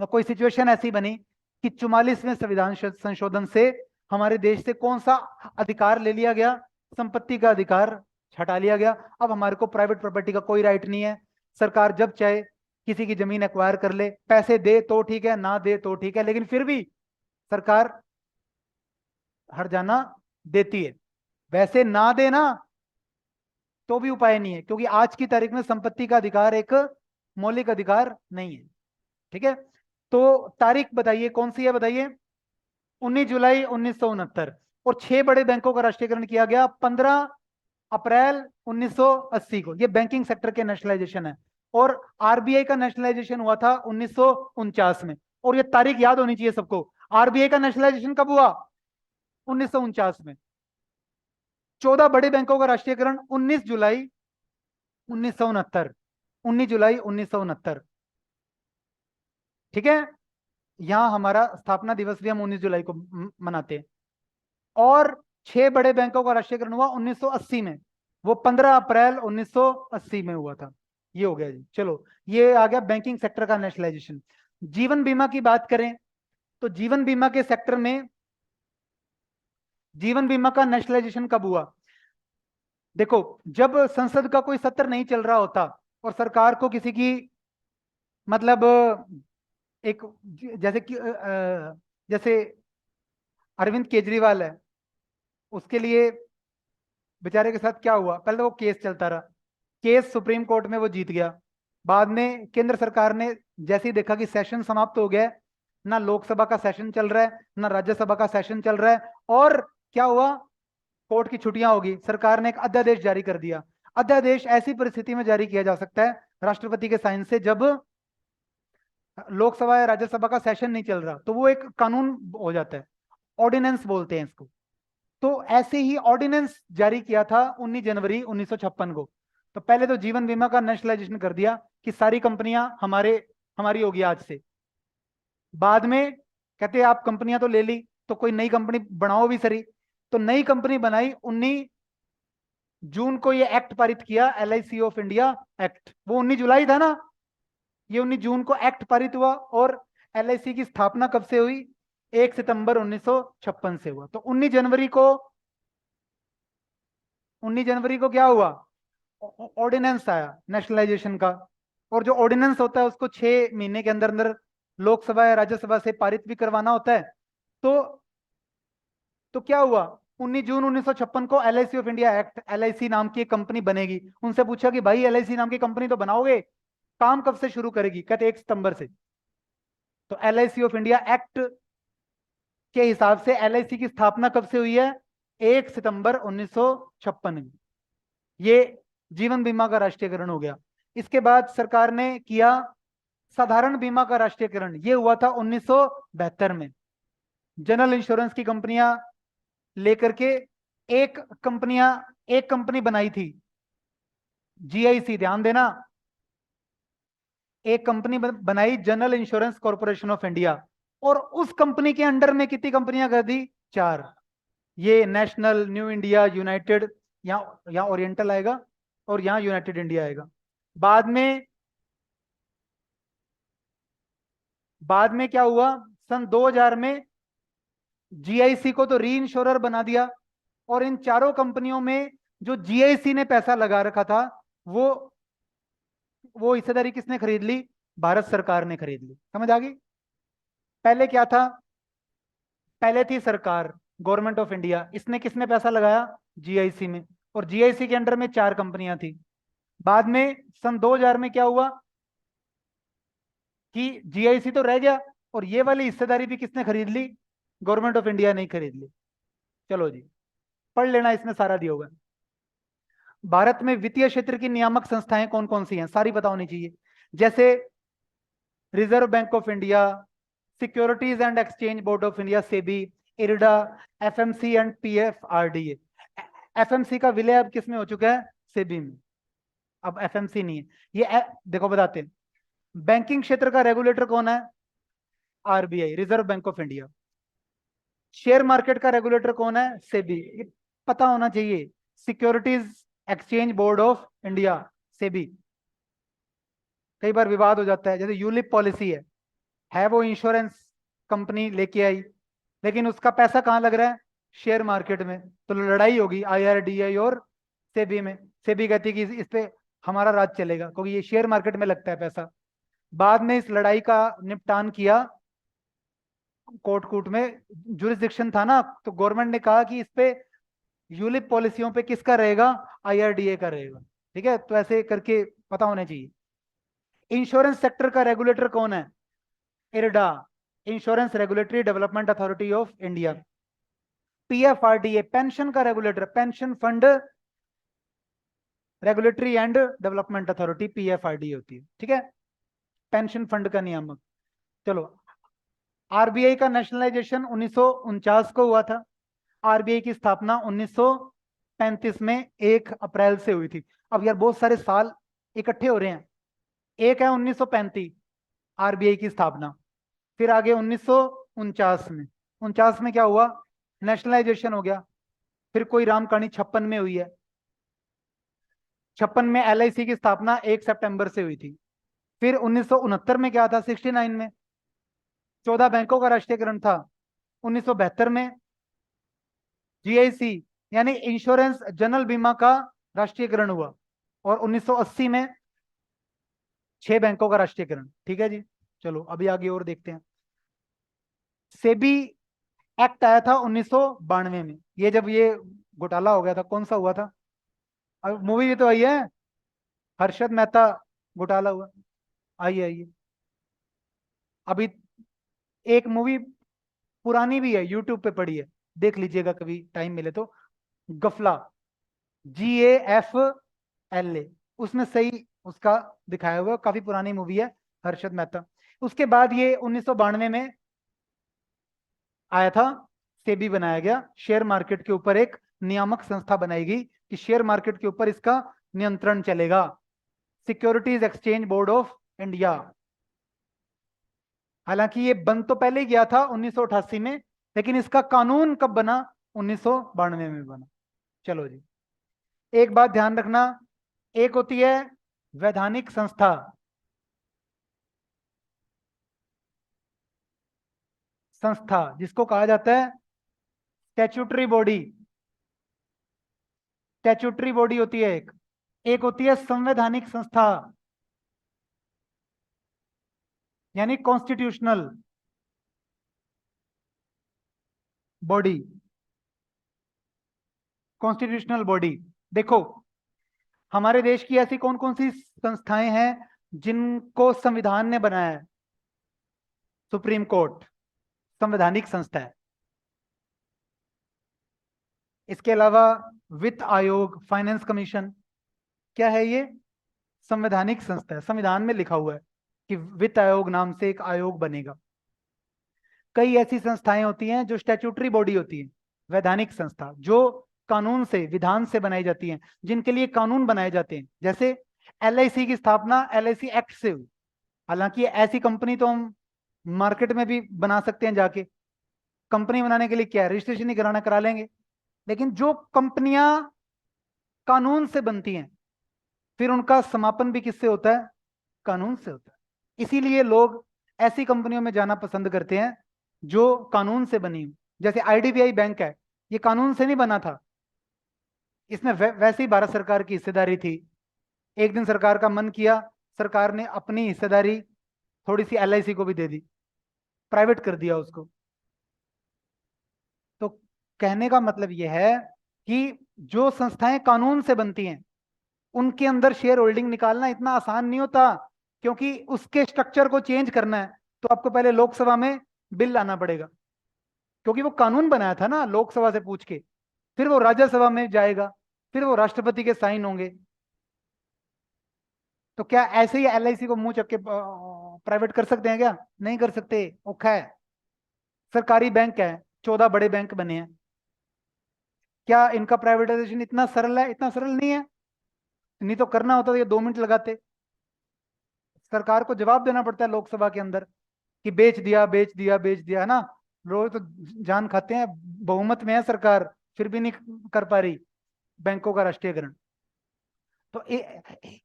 कोई सिचुएशन ऐसी बनी कि 44वें संविधान संशोधन से हमारे देश से कौन सा अधिकार ले लिया गया, संपत्ति का अधिकार हटा लिया गया। अब हमारे को प्राइवेट प्रॉपर्टी का कोई राइट नहीं है। सरकार जब चाहे किसी की जमीन एक्वायर कर ले, पैसे दे तो ठीक है, ना दे तो ठीक है, लेकिन फिर भी सरकार हर जाना देती है। वैसे ना देना तो भी उपाय नहीं है, क्योंकि आज की तारीख में संपत्ति का अधिकार एक मौलिक अधिकार नहीं है। ठीक है, तो तारीख बताइए कौन सी है, बताइए। 19 जुलाई 1969। और 6 बड़े बैंकों का राष्ट्रीयकरण किया गया 15 अप्रैल 1980 को। ये बैंकिंग सेक्टर के नेशनलाइजेशन है। और आरबीआई का नेशनलाइजेशन हुआ था 1949 में। और ये तारीख याद होनी चाहिए सबको, आरबीआई का नेशनलाइजेशन कब हुआ, 1949 में। 14 बड़े बैंकों का राष्ट्रीयकरण 19 जुलाई 1969। 19 जुलाई 1969। ठीक है, यहां हमारा स्थापना दिवस भी हम 19 जुलाई को मनाते हैं। और 6 बड़े बैंकों का राष्ट्रीयकरण हुआ 1980 में, वो 15 अप्रैल 1980 में हुआ था। ये हो गया जी। चलो, ये आ गया बैंकिंग सेक्टर का नेशनलाइजेशन। जीवन बीमा की बात करें तो जीवन बीमा के सेक्टर में, जीवन बीमा का नेशनलाइजेशन कब हुआ, देखो, जब संसद का कोई सत्र नहीं चल रहा होता और सरकार को किसी की, मतलब एक, जैसे कि जैसे अरविंद केजरीवाल है, उसके लिए बेचारे के साथ क्या हुआ, पहले तो वो केस चलता रहा, केस सुप्रीम कोर्ट में वो जीत गया। बाद में केंद्र सरकार ने जैसे ही देखा कि सेशन समाप्त हो गया है, ना लोकसभा का सेशन चल रहा है ना राज्यसभा का सेशन चल रहा है, और क्या हुआ, कोर्ट की छुट्टियां होगी, सरकार ने एक अध्यादेश जारी कर दिया। अध्यादेश ऐसी परिस्थिति में जारी किया जा सकता है राष्ट्रपति के साइन से जब लोकसभा या राज्यसभा का सेशन नहीं चल रहा, तो वो एक कानून हो जाता है, ऑर्डिनेंस बोलते हैं इसको। तो ऐसे ही ऑर्डिनेंस जारी किया था 19 जनवरी 1956 को। तो पहले तो जीवन बीमा का नेशनलाइजेशन कर दिया कि सारी कंपनियां हमारी होगी आज से। बाद में कहते आप कंपनियां तो ले ली, तो कोई नई कंपनी बनाओ भी सही। तो नई कंपनी बनाई 19 जून को, ये एक्ट पारित किया, LIC ऑफ इंडिया एक्ट। वो 19 जुलाई था ना, ये 19 जून को एक्ट पारित हुआ। और LIC की स्थापना कब से हुई? 1 सितंबर 1956 से हुआ। तो 19 जनवरी को क्या हुआ? ऑर्डिनेंस आया नेशनलाइजेशन का। और जो ऑर्डिनेंस होता है उसको 6 महीने के अंदर अंदर लोकसभा या राज्यसभा से पारित भी करवाना होता है। तो क्या हुआ? 19 जून 1956 को LIC of India act, LIC नाम की एक कंपनी बनेगी। उनसे पूछा कि भाई LIC नाम की कंपनी तो बनाओगे, काम कब से शुरू करेगी? कहते 1 सितंबर से। तो LIC ऑफ इंडिया एक्ट के हिसाब से LIC की स्थापना कब से हुई है? 1 सितंबर 1956 में। ये जीवन बीमा का राष्ट्रीयकरण हो गया। इसके बाद सरकार ने किया साधारण बीमा का राष्ट्रीयकरण। ये हुआ था 1972 में। जनरल इंश्योरेंस की कंपनियां लेकर के एक कंपनी बनाई थी, GIC, ध्यान देना। एक कंपनी बनाई, general insurance corporation of India. और उस कंपनी के अंडर में कितनी कंपनियां कर दी? 4। ये नेशनल, न्यू इंडिया, यूनाइटेड, यहाँ ओरिएंटल आएगा और यहाँ यूनाइटेड इंडिया आएगा। बाद में क्या हुआ? सन 2000 में GIC को तो री इंश्योरर बना दिया। और इन चारों कंपनियों में जो GIC ने पैसा लगा रखा था, वो हिस्सेदारी किसने खरीद ली? भारत सरकार ने खरीद ली। समझ आ गई? पहले क्या था? पहले थी सरकार, गवर्नमेंट ऑफ इंडिया। इसने किसमें पैसा लगाया? GIC में। और GIC के अंडर में 4 कंपनियां थी। बाद में सन 2000 में क्या हुआ कि GIC तो रह गया और ये वाली हिस्सेदारी भी किसने खरीद ली? गवर्नमेंट ऑफ इंडिया ने खरीद ली। चलो जी, पढ़ लेना, इसमें सारा दिया होगा। भारत में वित्तीय क्षेत्र की नियामक संस्थाएं कौन कौन सी हैं? सारी पता होनी चाहिए। जैसे reserve bank of India, securities and exchange board of India SEBI, IRDA, FMC and PFRDA। FMC का विलय अब किस में हो चुका है? सेबी में। अब FMC नहीं है ये। देखो बताते हैं, बैंकिंग क्षेत्र का रेगुलेटर कौन है? RBI, reserve bank of India. Share market का रेगुलेटर कौन है? सेबी, ये पता होना चाहिए। Securities exchange board of India, SEBI. कई बार विवाद हो जाता है, जैसे यूलिप पॉलिसी है वो इंश्योरेंस कंपनी लेके आई, लेकिन उसका पैसा कहाँ लग रहा है? शेयर मार्केट में। तो लड़ाई होगी IRDAI और सेबी में। सेबी कहती है कि इस पे हमारा राज चलेगा क्योंकि ये शेयर मार्केट में लगता है पैसा। बाद में इस लड़ाई का निपटान किया कोर्ट में, जुरिस्डिक्शन था ना, तो गवर्नमेंट ने कहा कि इस पे यूलिप पॉलिसियों पे किसका रहेगा? IRDA का रहेगा। ठीक है, तो ऐसे करके पता होना चाहिए। इंश्योरेंस सेक्टर का रेगुलेटर कौन है? IRDA, Insurance Regulatory Development Authority of India. PFRDA, pension का regulator, pension fund regulatory and development authority, PFRDA होती है। ठीक है, पेंशन फंड का नियामक। चलो, RBI का नेशनलाइजेशन 1949 को हुआ था। RBI की स्थापना 1935 में 1 अप्रैल से हुई थी। अब यार बहुत सारे साल इकट्ठे हो रहे हैं। एक है 1935 RBI की स्थापना, फिर आगे 1949 में। 49 में क्या हुआ? नेशनलाइजेशन हो गया। फिर कोई राम कहानी 56 में हुई है। 56 में LIC की स्थापना 1 सितंबर से हुई थी। फिर 1969 में क्या था? 69 में 14 बैंकों का राष्ट्रीयकरण था। 1972 में GIC यानी इंश्योरेंस जनरल बीमा का राष्ट्रीयकरण हुआ। और 1980 में 6 बैंकों का राष्ट्रीयकरण। ठीक है जी, चलो अभी आगे और देखते हैं। सेबी एक्ट आया था 1992 में। ये जब ये घोटाला हो गया था, कौन सा हुआ था? अब मूवी भी तो आई है, हर्षद मेहता घोटाला हुआ। आइए आइए, अभी एक मूवी पुरानी भी है, यूट्यूब पे पड़ी है, देख लीजिएगा कभी टाइम मिले तो। गफला, GAFLA, उसमें सही उसका दिखाया हुआ है। काफी पुरानी मूवी है, हर्षद मेहता। उसके बाद ये 1992 में आया था सेबी बनाया गया, शेयर मार्केट के ऊपर एक नियामक संस्था बनाएगी कि शेयर मार्केट के ऊपर इसका नियंत्रण चलेगा। Securities exchange board of India. हालांकि ये बन तो पहले ही गया था 1988 में, लेकिन इसका कानून कब बना? 1992 में बना। चलो जी, एक बात ध्यान रखना, एक होती है वैधानिक संस्था, संस्था जिसको कहा जाता है स्टैट्यूटरी बॉडी, स्टैट्यूटरी बॉडी होती है एक होती है संवैधानिक संस्था, यानी कॉन्स्टिट्यूशनल बॉडी, कॉन्स्टिट्यूशनल बॉडी। देखो, हमारे देश की ऐसी कौन कौन सी संस्थाएं हैं जिनको संविधान ने बनाया है? सुप्रीम कोर्ट संवैधानिक संस्था है। इसके अलावा वित्त आयोग, फाइनेंस कमीशन, क्या है ये? संवैधानिक संस्था है। संविधान में लिखा हुआ है कि वित्त आयोग नाम से एक आयोग बनेगा। कई ऐसी संस्थाएं होती हैं जो स्टैट्यूटरी बॉडी होती है, वैधानिक संस्था, जो कानून से, विधान से बनाई जाती हैं, जिनके लिए कानून बनाए जाते हैं। जैसे एलआईसी की स्थापना एलआईसी एक्ट से हुई। हालांकि ऐसी कंपनी तो हम मार्केट में भी बना सकते हैं जाके, कंपनी बनाने के लिए क्या रजिस्ट्रेशन ही कराना, करा लेंगे। लेकिन जो कंपनियां कानून से बनती हैं, फिर उनका समापन भी किससे होता है? कानून से होता है। इसीलिए लोग ऐसी कंपनियों में जाना पसंद करते हैं जो कानून से बनी हो। जैसे आईडीबीआई बैंक है, ये कानून से नहीं बना था, इसमें वैसे ही भारत सरकार की हिस्सेदारी थी। एक दिन सरकार का मन किया, सरकार ने अपनी हिस्सेदारी थोड़ी सी एलआईसी को भी दे दी, प्राइवेट कर दिया उसको। तो कहने का मतलब यह है कि जो संस्थाएं कानून से बनती हैं, उनके अंदर शेयर होल्डिंग निकालना इतना आसान नहीं होता, क्योंकि उसके स्ट्रक्चर को चेंज करना है तो आपको पहले लोकसभा में बिल लाना पड़ेगा, क्योंकि वो कानून बनाया था ना लोकसभा से पूछ के, फिर वो राज्यसभा में जाएगा, फिर वो राष्ट्रपति के साइन होंगे। तो क्या ऐसे ही एलआईसी को मुंह चक के प्राइवेट कर सकते हैं क्या? नहीं कर सकते, औखा है। सरकारी बैंक है, 14 बड़े बैंक बने हैं, क्या इनका प्राइवेटाइजेशन इतना सरल है? इतना सरल नहीं है। नहीं तो करना होता तो ये 2 मिनट लगाते। सरकार को जवाब देना पड़ता है लोकसभा के अंदर कि बेच दिया, बेच दिया, बेच दिया, है ना। लोग तो जान खाते हैं, बहुमत में है सरकार, फिर भी नहीं कर पा रही बैंकों का राष्ट्रीयकरण। तो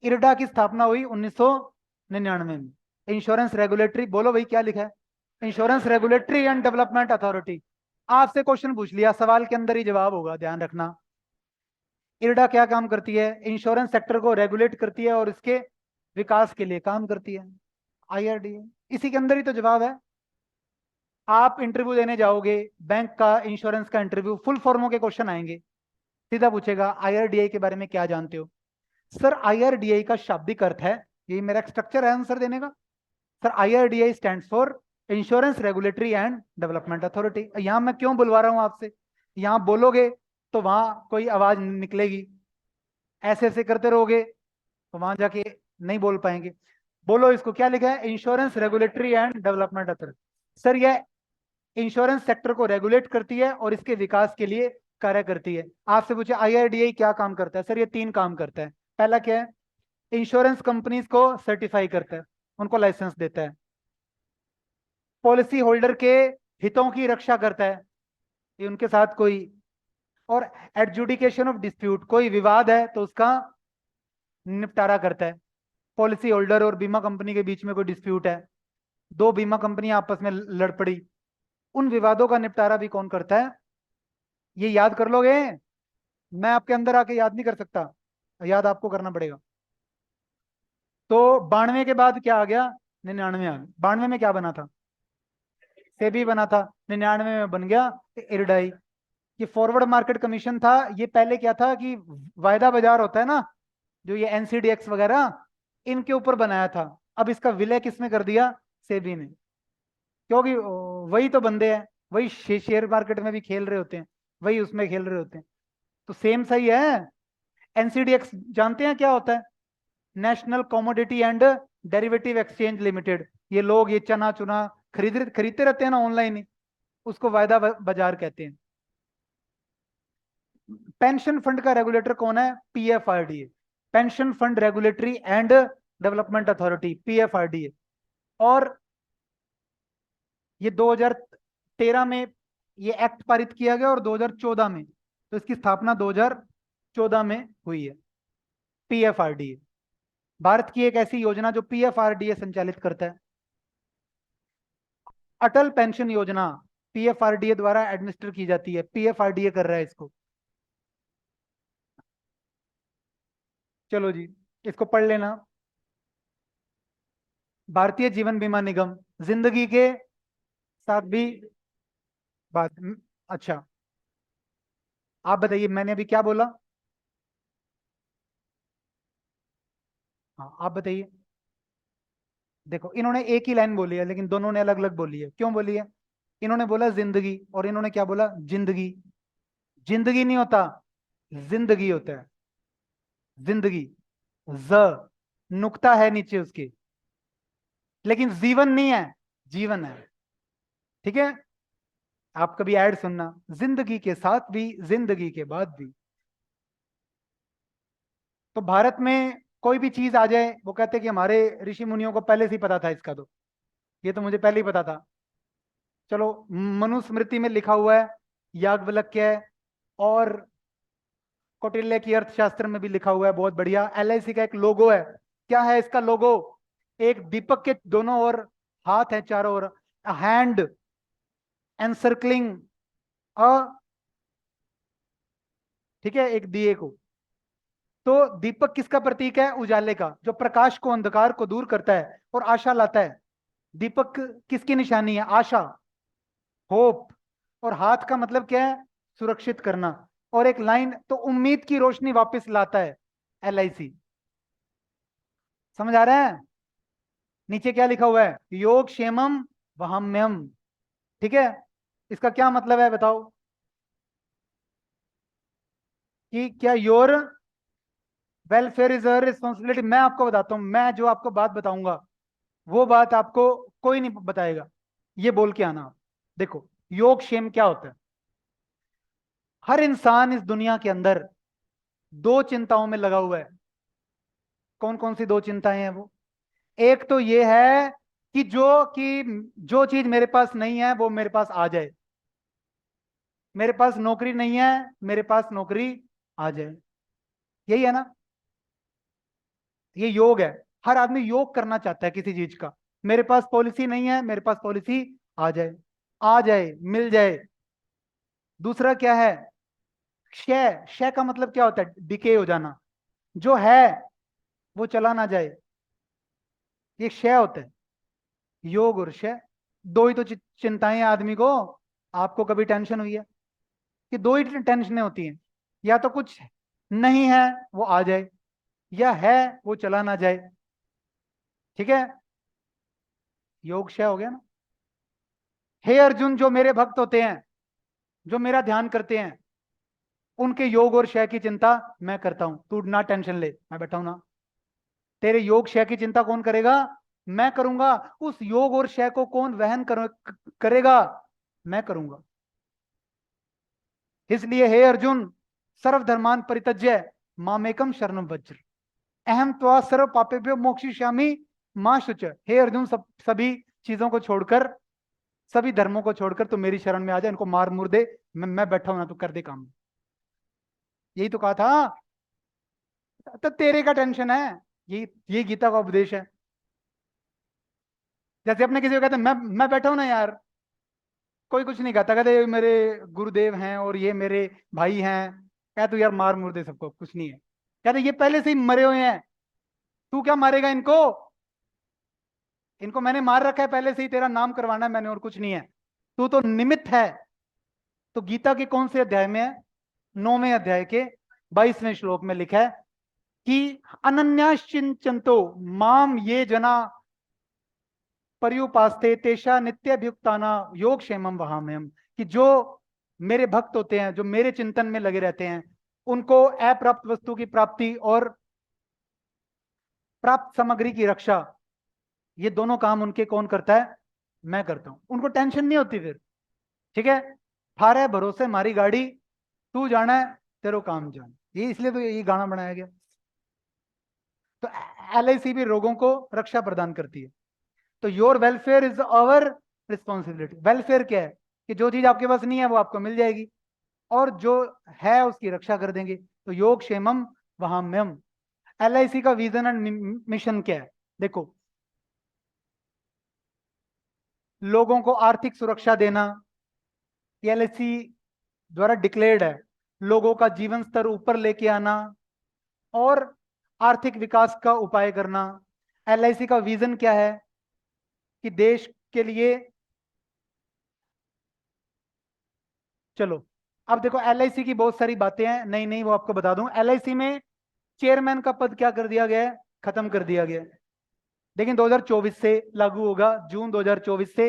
इरडा की स्थापना हुई 1999 में। इंश्योरेंस रेगुलेटरी, बोलो भाई क्या लिखा है? Insurance regulatory and development authority. आपसे क्वेश्चन पूछ लिया, सवाल के अंदर ही जवाब होगा, ध्यान रखना। इरडा क्या काम करती है? इंश्योरेंस सेक्टर को रेगुलेट करती है और इसके विकास के लिए काम करती है। आईआरडीए, इसी के अंदर ही तो जवाब है। आप इंटरव्यू देने जाओगे बैंक का, इंश्योरेंस का इंटरव्यू, फुल फॉर्मों के क्वेश्चन आएंगे, सीधा पूछेगा आईआरडीए के बारे में क्या जानते हो? सर आईआरडीए का शाब्दिक अर्थ है, यही मेरा स्ट्रक्चर है आंसर देने का। Sir IRDA stands for insurance regulatory and development authority. यहां मैं क्यों बुलवा रहा हूं आपसे? यहां बोलोगे तो वहां कोई आवाज निकलेगी, ऐसे ऐसे करते रहोगे तो वहां जाके नहीं बोल पाएंगे। बोलो इसको, क्या लिखा है? Insurance regulatory and development authority. Sir ये इंश्योरेंस सेक्टर को रेगुलेट करती है और इसके विकास के लिए कार्य करती है। आपसे पूछे आईआरडीए क्या काम करता है? सर ये 3 काम करता है। पहला क्या है? इंश्योरेंस कंपनीज को सर्टिफाई करता है, उनको लाइसेंस देता है। पॉलिसी होल्डर के हितों की रक्षा करता है, ये उनके साथ कोई, और एडजुडिकेशन ऑफ डिस्प्यूट, कोई विवाद है तो उसका निपटारा करता है। पॉलिसी होल्डर और बीमा कंपनी के बीच में कोई डिस्प्यूट है, 2 बीमा कंपनियां आपस में लड़ पड़ी, उन विवादों का निपटारा भी कौन करता है? ये याद कर लोगे, मैं आपके अंदर आके याद नहीं कर सकता, याद आपको करना पड़ेगा। तो 92 के बाद क्या आ गया? 99 आ गया। 92 में क्या बना था? सेबी बना था। 99 में बन गया इरडाई। ये फॉरवर्ड मार्केट कमीशन था। ये पहले क्या था कि वायदा बाजार होता है ना, जो ये एनसीडीएक्स वगैरह, इनके ऊपर बनाया था। अब इसका विलय किसने कर दिया? सेबी ने, क्योंकि वही तो बंदे हैं, वही शेयर मार्केट में भी खेल रहे होते हैं, वही उसमें खेल रहे होते हैं, तो सेम सही है। एनसीडीएक्स जानते हैं क्या होता है? National commodity and derivative exchange limited. ये लोग ये चना चुना खरीदते रहते हैं ना ऑनलाइन ही, उसको वायदा बाजार कहते हैं। पेंशन फंड का रेगुलेटर कौन है? PFRDA, pension fund regulatory and development authority, PFRDA. और ये 2013 में ये एक्ट पारित किया गया और 2014 में, तो इसकी स्थापना 2014 में हुई है। पीएफआरडीए भारत की एक ऐसी योजना जो पीएफआरडीए संचालित करता है। अटल पेंशन योजना पीएफआरडीए द्वारा एडमिनिस्टर की जाती है, पीएफआरडीए कर रहा है इसको। चलो जी, इसको पढ़ लेना। भारतीय जीवन बीमा निगम जिंदगी के साथ भी बात। अच्छा, आप बताइए मैंने अभी क्या बोला? हाँ आप बताइए। देखो इन्होंने एक ही लाइन बोली है लेकिन दोनों ने अलग अलग बोली है। क्यों बोली है? इन्होंने बोला जिंदगी और इन्होंने क्या बोला? जिंदगी। जिंदगी नहीं होता, जिंदगी होता है। जिंदगी, ज नुक्ता है नीचे उसके, लेकिन जीवन नहीं है, जीवन है। ठीक है, आप कभी ऐड सुनना, जिंदगी के साथ भी जिंदगी के बाद भी। तो भारत में कोई भी चीज आ जाए वो कहते हैं कि हमारे ऋषि मुनियों को पहले से ही पता था इसका, तो ये तो मुझे पहले ही पता था। चलो, मनुस्मृति में लिखा हुआ है, याज्ञवल्क्य है, और कौटिल्य की अर्थशास्त्र में भी लिखा हुआ है, बहुत बढ़िया। एलआईसी का एक लोगो है, क्या है इसका लोगो? एक दीपक के दोनों ओर हाथ है, चारों ओर, हैंड एनसर्कलिंग अ, ठीक है, एक दिए को। तो दीपक किसका प्रतीक है? उजाले का, जो प्रकाश को, अंधकार को दूर करता है और आशा लाता है। दीपक किसकी निशानी है? आशा, होप। और हाथ का मतलब क्या है? सुरक्षित करना। और एक लाइन तो उम्मीद की रोशनी वापस लाता है, एलआईसी। समझ आ रहा है? नीचे क्या लिखा हुआ है? योग क्षेमम वहाम्यम। ठीक है, इसका क्या मतलब है बताओ? कि क्या your welfare is a responsibility. मैं आपको बताता हूं, मैं जो आपको बात बताऊंगा वो बात आपको कोई नहीं बताएगा, ये बोल के आना आप। देखो, योग क्षेम क्या होता है? हर इंसान इस दुनिया के अंदर दो चिंताओं में लगा हुआ है। कौन कौन सी दो चिंताएं हैं वो? एक तो ये है कि जो चीज मेरे पास नहीं है वो मेरे पास आ जाए। मेरे पास नौकरी नहीं है, मेरे पास नौकरी आ जाए। यही है ना? ये योग है। हर आदमी योग करना चाहता है किसी चीज का। मेरे पास पॉलिसी नहीं है, मेरे पास पॉलिसी आ जाए, आ जाए, मिल जाए। दूसरा क्या है? क्षय। क्षय का मतलब क्या होता है? डिके हो जाना। जो है वो चला ना जाए, ये क्षय होता है। योग और क्षय, दो ही तो चिंताएं हैं आदमी को। आपको कभी टेंशन हुई है? कि दो ही टेंशनें होती हैं, या तो कुछ नहीं है वो आ जाए, या है वो चला ना जाए। ठीक है, योग क्षय हो गया ना। हे अर्जुन, जो मेरे भक्त होते हैं, जो मेरा ध्यान करते हैं, उनके योग और क्षय की चिंता मैं करता हूं। तू ना टेंशन ले, मैं बैठा हूं ना। तेरे योग क्षय की चिंता कौन करेगा? मैं करूंगा। उस योग और क्षय को कौन वहन करेगा? मैं करूंगा। इसलिए हे अर्जुन, सर्वधर्मान परित्यज्य मामेकम शरणम वज्र, अहम त्वा सर्व पापेभ्यो मोक्षयिष्यामि मां शुच। हे अर्जुन, सभी चीजों को छोड़कर, सभी धर्मों को छोड़कर तू मेरी शरण में आ जा, इनको मार मुर दे। मैं बैठा हूं ना, तू कर दे काम। यही तो कहा था। तो तेरे का टेंशन है, यही गीता का उपदेश है। जैसे अपने किसी को कहते हैं मैं बैठा हूं ना यार, कोई कुछ नहीं कहता, कहते ये मेरे गुरुदेव हैं और ये मेरे भाई हैं। कहते तू यार मार मुर दे सबको, कुछ नहीं है। कहते ये पहले से ही मरे हुए हैं, तू क्या मारेगा इनको? इनको मैंने मार रखा है पहले से ही, तेरा नाम करवाना है मैंने, और कुछ नहीं है। तू तो निमित्त है। तो गीता के कौन से अध्याय में है? 9वें अध्याय के 22वें श्लोक में लिखा है कि अनन्याश्चिंतो माम ये जना पर्युपास्ते तेषा नित्यभियुक्ताना योग क्षेमम वहाम्यहम्। कि जो मेरे भक्त होते हैं, जो मेरे चिंतन में लगे रहते हैं, उनको अप्राप्त वस्तु की प्राप्ति और प्राप्त सामग्री की रक्षा, ये दोनों काम उनके कौन करता है? मैं करता हूं। उनको टेंशन नहीं होती फिर। ठीक है, थारे भरोसे हमारी गाड़ी, तू जाना है तेरो काम जान, ये इसलिए तो ये गाना बनाया गया। तो एलआईसी भी लोगों को रक्षा प्रदान करती है। तो your welfare is our responsibility. Welfare क्या है कि जो चीज आपके पास नहीं है वो आपको मिल जाएगी, और जो है उसकी रक्षा कर देंगे। तो योग क्षेमम वहाम्यम। एलआईसी का विजन एंड मिशन क्या है? देखो, लोगों को आर्थिक सुरक्षा देना, एलआईसी द्वारा डिक्लेयर्ड है। लोगों का जीवन स्तर ऊपर लेके आना और आर्थिक विकास का उपाय करना। एलआईसी का विजन क्या है कि देश के लिए, चलो अब देखो एलआईसी की बहुत सारी बातें हैं, नहीं नहीं वो आपको बता दूं। एलआईसी में चेयरमैन का पद क्या कर दिया गया है? खत्म कर दिया गया है। लेकिन 2024 से लागू होगा, जून 2024 से।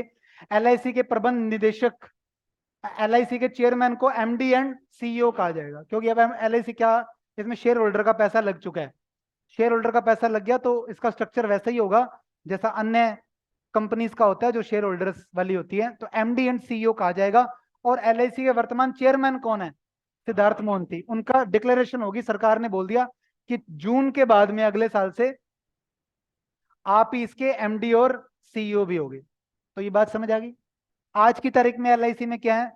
एलआईसी के प्रबंध निदेशक, एलआईसी के चेयरमैन को एमडी एंड सीईओ कहा जाएगा, क्योंकि अब एलआईसी क्या, इसमें शेयर होल्डर का पैसा लग चुका है। शेयर होल्डर का पैसा लग गया तो इसका स्ट्रक्चर वैसा ही होगा जैसा अन्य कंपनीज का होता है जो शेयर होल्डर्स वाली होती है। तो एमडी एंड सीईओ कहा जाएगा। और एलआईसी के वर्तमान चेयरमैन कौन है? सिद्धार्थ मोहंती। उनका डिक्लेरेशन होगी, सरकार ने बोल दिया कि जून के बाद में अगले साल से आप ही इसके एमडी और सीईओ भी होगे। तो ये बात समझ आ गई। आज की तारीख में एलआईसी में क्या है?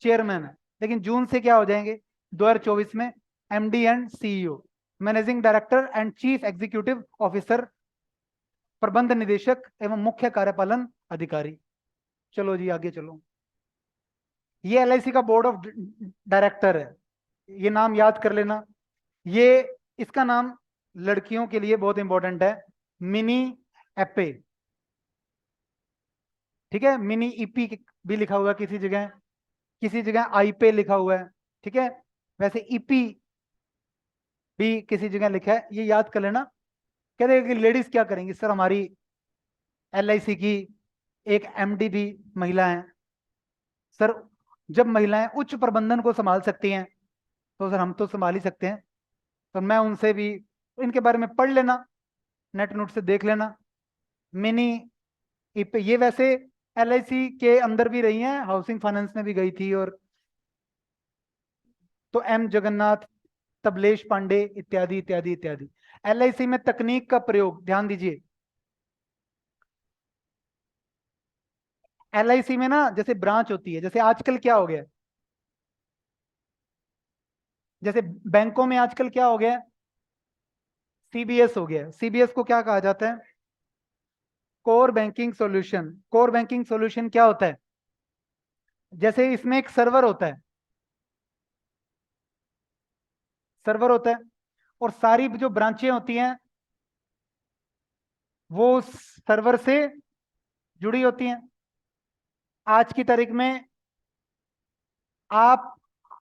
चेयरमैन है, लेकिन जून से क्या हो जाएंगे 2024 में? MD and CEO, managing director and chief executive officer, प्रबंध निदेशक एवं मुख्य कार्यपालन अधिकारी। चलो जी आगे चलो। ये एलआईसी का बोर्ड ऑफ डायरेक्टर है, ये नाम याद कर लेना। ये, इसका नाम लड़कियों के लिए बहुत इंपॉर्टेंट है, मिनी एपे। ठीक है, मिनी ईपी भी लिखा हुआ है किसी जगह, किसी जगह आई पे लिखा हुआ है। ठीक है, वैसे ईपी भी किसी जगह लिखा है, ये याद कर लेना। कह रहे कि लेडीज क्या करेंगी सर? हमारी एलआईसी की एक एमडी भी महिला है सर। जब महिलाएं उच्च प्रबंधन को संभाल सकती हैं तो सर हम तो संभाल ही सकते हैं। तो मैं उनसे भी, इनके बारे में पढ़ लेना, नेट नोट से देख लेना। मिनी ये वैसे एलआईसी के अंदर भी रही हैं, हाउसिंग फाइनेंस में भी गई थी। और तो एम जगन्नाथ, तबलेश पांडे इत्यादि इत्यादि इत्यादि। एलआईसी में तकनीक का प्रयोग, ध्यान दीजिए। एलआईसी में ना जैसे ब्रांच होती है, जैसे आजकल क्या हो गया, जैसे बैंकों में आजकल क्या हो गया, सीबीएस हो गया। सीबीएस को क्या कहा जाता है? Core banking solution. Core banking solution क्या होता है? जैसे इसमें एक सर्वर होता है, सर्वर होता है, और सारी जो ब्रांचें होती हैं वो उस सर्वर से जुड़ी होती हैं। आज की तारीख में आप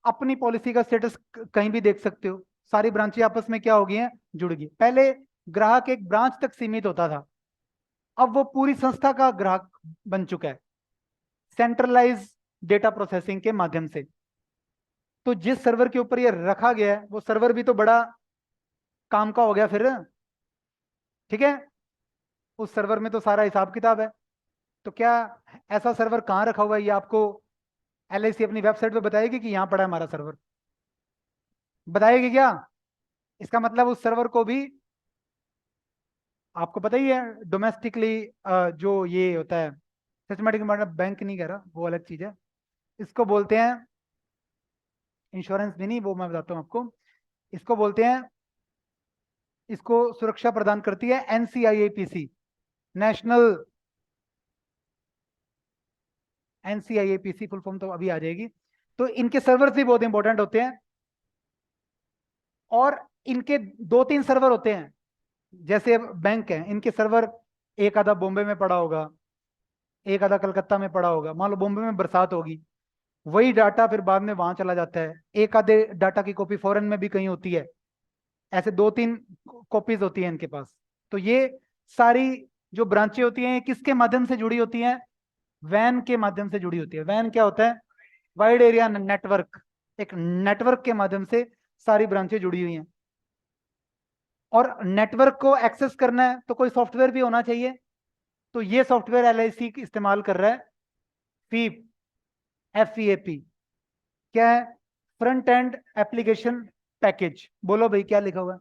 अपनी पॉलिसी का स्टेटस कहीं भी देख सकते हो। सारी ब्रांचें आपस में क्या हो गई हैं? जुड़ गई। पहले ग्राहक एक ब्रांच तक सीमित होता था, अब वो पूरी संस्था का ग्राहक बन चुका है, सेंट्रलाइज डेटा प्रोसेसिंग के माध्यम से। तो जिस सर्वर के ऊपर ये रखा गया है वो सर्वर भी तो बड़ा काम का हो गया फिर। ठीक है, उस सर्वर में तो सारा हिसाब किताब है। तो क्या ऐसा सर्वर कहाँ रखा हुआ है ये आपको एलआईसी अपनी वेबसाइट पे बताएगी कि यहाँ पड़ा है हमारा सर्वर? बताएगी क्या? इसका मतलब उस सर्वर को भी, आपको पता ही है डोमेस्टिकली जो ये होता है, सिस्टमेटिक मतलब बैंक नहीं कह रहा, वो अलग चीज है। इसको बोलते हैं, इंश्योरेंस भी नहीं, वो मैं बताता हूँ आपको। इसको बोलते हैं, इसको सुरक्षा प्रदान करती है एनसीआईएपीसी, नेशनल, एनसीआईएपीसी फुल फॉर्म तो अभी आ जाएगी। तो इनके सर्वर्स भी बहुत इंपॉर्टेंट होते हैं, और इनके दो तीन सर्वर होते हैं। जैसे बैंक है, इनके सर्वर एक आधा बॉम्बे में पड़ा होगा, एक आधा कलकत्ता में पड़ा होगा। मान लो बॉम्बे में बरसात होगी, वही डाटा फिर बाद में वहां चला जाता है। एक आधे डाटा की कॉपी फॉरेन में भी कहीं होती है, ऐसे दो तीन कॉपीज होती है इनके पास। तो ये सारी जो ब्रांचें होती हैं ये किसके माध्यम से जुड़ी होती हैं? वैन के माध्यम से जुड़ी होती है। वैन क्या होता है? Wide area network. एक नेटवर्क के माध्यम से सारी ब्रांचें जुड़ी हुई हैं। और नेटवर्क को एक्सेस करना है तो कोई सॉफ्टवेयर भी होना चाहिए। तो ये सॉफ्टवेयर एलआईसी इस्तेमाल कर रहा है, फीप, FEAP क्या है? Front end application package. बोलो भाई क्या लिखा हुआ है?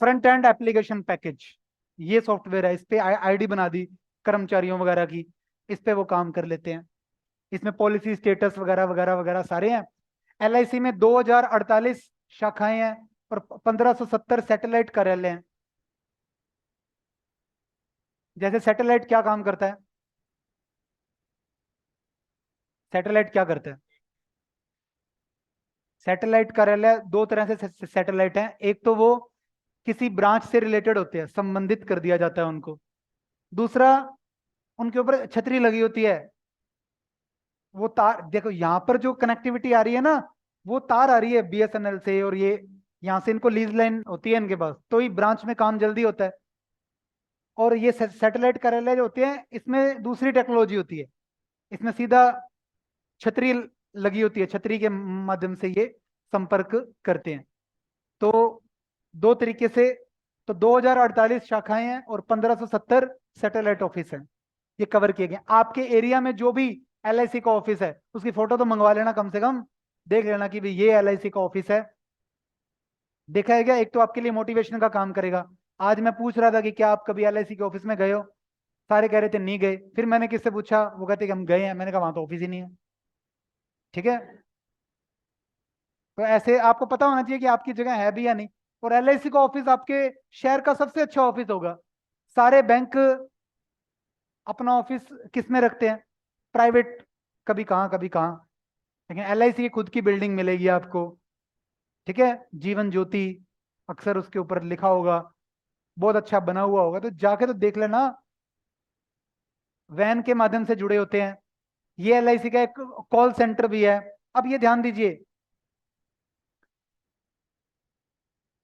Front end application package. ये सॉफ्टवेयर है, इस पे आईडी बना दी कर्मचारियों वगैरह की, इस पे वो काम कर लेते हैं। इसमें पॉलिसी स्टेटस वगैरह वगैरह वगैरह सारे हैं। LIC में 2048 शाखाएं हैं और 1570 सैटेलाइट कार्यालय हैं। जैसे सैटेलाइट क्या काम करता है? सैटेलाइट क्या करता है? सैटेलाइट कार्यालय दो तरह से सैटेलाइट हैं। एक तो वो किसी ब्रांच से रिलेटेड होते हैं, संबंधित कर दिया जाता है उनको। दूसरा, उनके ऊपर छतरी लगी होती है, वो तार देखो यहाँ पर जो कनेक्टिविटी आ रही है ना, वो तार आ रही है BSNL से, और ये यहाँ से इनको लीज लाइन होती है इनके पास, तो ही ब्रांच में काम जल्दी होता है। और ये सैटेलाइट कार्यालय जो होते हैं, इसमें दूसरी टेक्नोलॉजी होती है। इसमें सीधा छतरी लगी होती है, छतरी के माध्यम से ये संपर्क करते हैं। तो दो तरीके से, तो 2048 शाखाएं हैं और 1570 सैटेलाइट ऑफिस हैं, ये कवर किए गए। आपके एरिया में जो भी LIC का ऑफिस है, उसकी फोटो तो मंगवा लेना, कम से कम देख लेना कि भाई ये LIC का ऑफिस है। देखा है क्या? एक तो आपके लिए मोटिवेशन का काम करेगा। आज मैं पूछ रहा था कि क्या आप कभी LIC के ऑफिस में गए हो, सारे कह रहे थे नहीं गए। फिर मैंने किससे पूछा, वो कहते कि हम गए हैं। मैंने कहा वहां तो ऑफिस ही नहीं है। ठीक है, तो ऐसे आपको पता होना चाहिए कि आपकी जगह है भी या नहीं। और LIC का ऑफिस आपके शहर का सबसे अच्छा ऑफिस होगा। सारे बैंक अपना ऑफिस किस में रखते हैं? प्राइवेट, कभी कहाँ कभी कहाँ। लेकिन LIC की खुद की बिल्डिंग मिलेगी आपको। ठीक है, जीवन ज्योति अक्सर उसके ऊपर लिखा होगा, बहुत अच्छा बना हुआ होगा, तो जाके तो देख लेना। वैन के माध्यम से जुड़े होते हैं। ये LIC का एक कॉल सेंटर भी है। अब ये ध्यान दीजिए,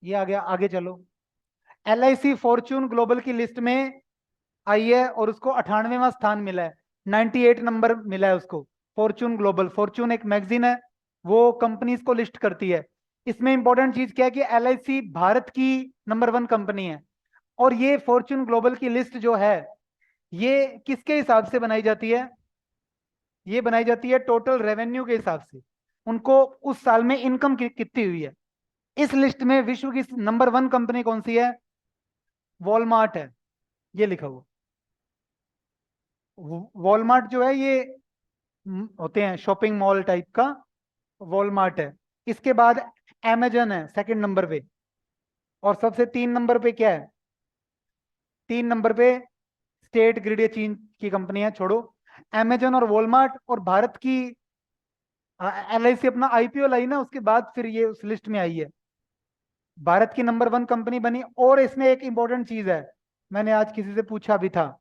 ये आ गया, आगे चलो। LIC फॉर्च्यून ग्लोबल की लिस्ट में आई है और उसको 98वां स्थान मिला है, 98 नंबर मिला है उसको। फॉर्च्यून ग्लोबल, फॉर्च्यून एक मैगजीन है, वो कंपनीज को लिस्ट करती है। इसमें इंपॉर्टेंट चीज क्या है कि LIC भारत की नंबर 1 कंपनी है। और ये फॉर्च्यून ग्लोबल की लिस्ट जो है, ये किसके हिसाब से बनाई जाती है? ये बनाई जाती है टोटल रेवेन्यू के हिसाब से। उनको उस साल में इनकम कितनी हुई है। इस लिस्ट में विश्व की नंबर 1 कंपनी कौन सी है? वॉलमार्ट है, ये लिखा हुआ। वॉलमार्ट जो है ये होते हैं शॉपिंग मॉल टाइप का, वॉलमार्ट है। इसके बाद अमेजन है सेकंड नंबर पे। और सबसे 3 नंबर पे क्या है? 3 नंबर पे स्टेट ग्रिड, ये चीन की कंपनी है, छोड़ो। अमेजन और वॉलमार्ट और भारत की LIC अपना IPO लाई ना, उसके बाद फिर ये उस लिस्ट में आई है। भारत की नंबर 1 कंपनी बनी। और इसमें एक इंपॉर्टेंट चीज है, मैंने आज किसी से पूछा भी था,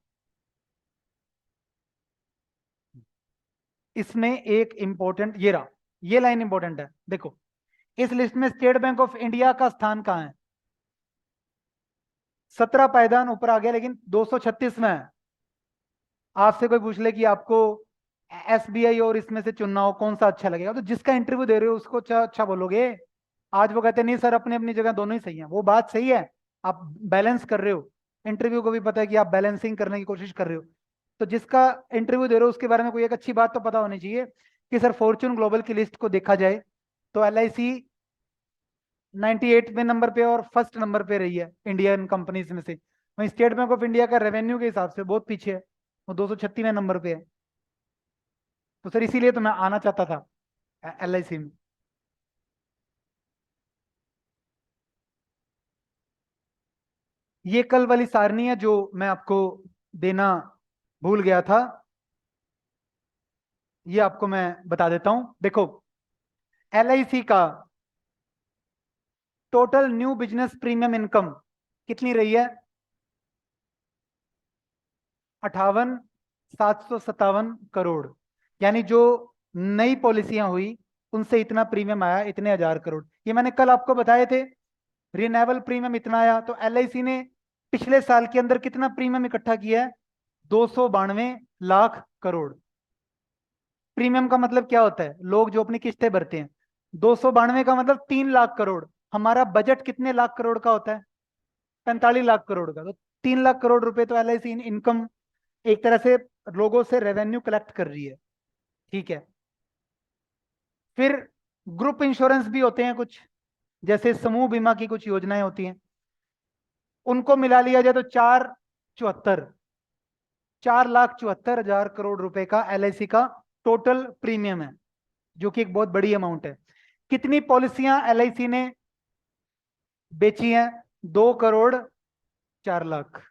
इसमें एक इंपॉर्टेंट ये रहा, ये लाइन इंपॉर्टेंट है, देखो। इस लिस्ट में स्टेट बैंक ऑफ इंडिया का स्थान कहाँ है? 17 पायदान ऊपर आ गया, लेकिन 236 में है। आपसे कोई पूछ ले कि आपको SBI और इसमें से चुनना हो, कौन सा अच्छा लगेगा, तो जिसका इंटरव्यू दे रहे हो उसको अच्छा अच्छा बोलोगे। आज वो कहते हैं नहीं सर, अपनी अपनी जगह दोनों ही सही है, वो बात सही है। आप बैलेंस कर रहे हो, इंटरव्यू को भी पता है कि आप बैलेंसिंग करने की कोशिश कर रहे हो। तो जिसका इंटरव्यू दे रहे हो उसके बारे में कोई एक अच्छी बात तो पता होनी चाहिए कि सर फॉर्च्यून ग्लोबल की लिस्ट को देखा जाए तो LIC 98वें नंबर पे और फर्स्ट नंबर पे रही है इंडियन कंपनीज में से। वहीं स्टेट बैंक ऑफ इंडिया का रेवेन्यू के हिसाब से बहुत पीछे है, वो 236वें नंबर पे है। तो सर इसीलिए तो मैं आना चाहता था LIC में। ये कल वाली सारणी है जो मैं आपको देना भूल गया था, ये आपको मैं बता देता हूं, देखो। LIC का total new business premium income कितनी रही है? 58,757 करोड़। यानी जो नई पॉलिसियां हुई उनसे इतना प्रीमियम आया, इतने 1000 करोड़। ये मैंने कल आपको बताए थे। रिन्यूएबल प्रीमियम इतना आया, तो LIC ने पिछले साल के अंदर कितना प्रीमियम इकट्ठा किया है? 292 लाख करोड़। प्रीमियम का मतलब क्या होता है? लोग जो अपनी किस्तें भरते हैं। 292 का मतलब 3 लाख करोड़। हमारा बजट कितने लाख करोड़ का होता है? 45 लाख करोड़ का। तो 3 लाख करोड़ रुपए तो LIC इनकम एक तरह से लोगों से रेवेन्यू कलेक्ट कर रही है। ठीक है, फिर ग्रुप इंश्योरेंस भी होते हैं कुछ, जैसे समूह बीमा की कुछ योजनाएं होती हैं, उनको मिला लिया जाए तो 4,74,4,74,000 करोड़ रुपए का LIC का टोटल प्रीमियम है, जो कि एक बहुत बड़ी अमाउंट है। कितनी पॉलिसियां LIC ने बेची हैं? 2,04,00,000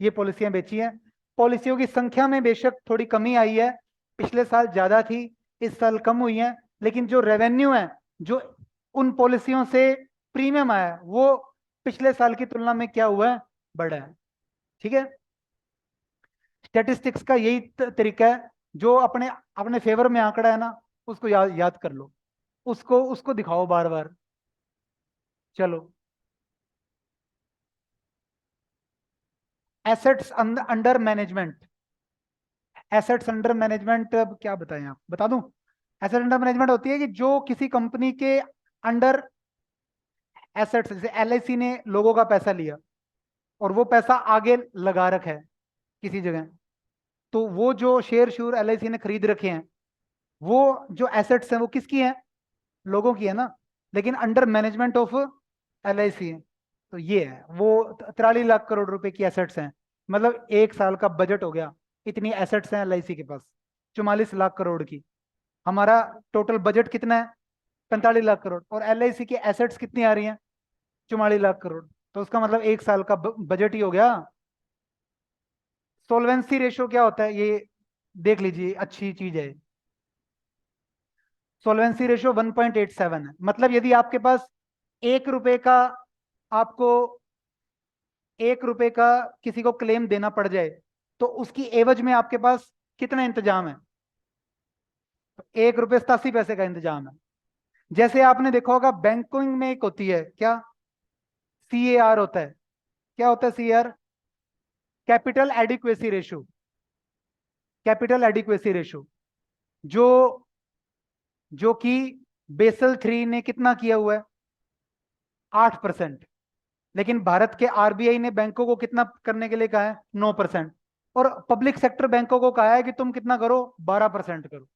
ये पॉलिसियां बेची हैं। पॉलिसियों की संख्या में बेशक थोड़ी कमी आई है, पिछले साल ज्यादा थी, इस साल कम हुई है, लेकिन जो रेवेन्यू है, जो उन पॉलिसियों से प्रीमियम आया है, वो पिछले साल की तुलना में क्या हुआ है? बढ़ा है। ठीक है, स्टैटिस्टिक्स का यही तरीका है, जो अपने अपने फेवर में आंकड़ा है ना, उसको याद कर लो, उसको उसको दिखाओ बार बार। चलो, assets under management. Assets under management अब क्या बताएं, आप बता दूं? एसेट अंडर मैनेजमेंट होती है कि जो किसी कंपनी के अंडर एसेट्स, जैसे LIC ने लोगों का पैसा लिया और वो पैसा आगे लगा रखा है किसी जगह, तो वो जो शेयर शूर LIC ने खरीद रखे हैं, वो जो एसेट्स हैं वो किसकी हैं? लोगों की है ना, लेकिन अंडर मैनेजमेंट ऑफ LIC है। तो ये है वो 43 लाख करोड़ रुपए की एसेट्स हैं, मतलब एक साल का बजट हो गया, इतनी एसेट्स हैं LIC के पास, 44 लाख करोड़ की। हमारा टोटल बजट कितना है? 45 लाख करोड़, और LIC की एसेट्स कितनी आ रही हैं? 44 लाख करोड़। तो उसका मतलब एक साल का बजट ही हो गया। सोलवेंसी रेशियो क्या होता है, ये देख लीजिए, अच्छी चीज है। सोलवेंसी रेशियो 1.87 है, मतलब यदि आपके पास 1 रुपए का, आपको 1 रुपए का किसी को क्लेम देना पड़ जाए, तो उसकी एवज में आपके पास कितना इंतजाम है? 1 रुपए 87 पैसे का इंतजाम है। जैसे आपने देखा होगा बैंकिंग में एक होती है क्या, CAR होता है। क्या होता है CAR? Capital adequacy ratio. Capital adequacy ratio, जो जो कि बेसल 3 ने कितना किया हुआ है? 8%। लेकिन भारत के RBI ने बैंकों को कितना करने के लिए कहा है? 9%। और पब्लिक सेक्टर बैंकों को कहा है कि तुम कितना करो? 12% करो।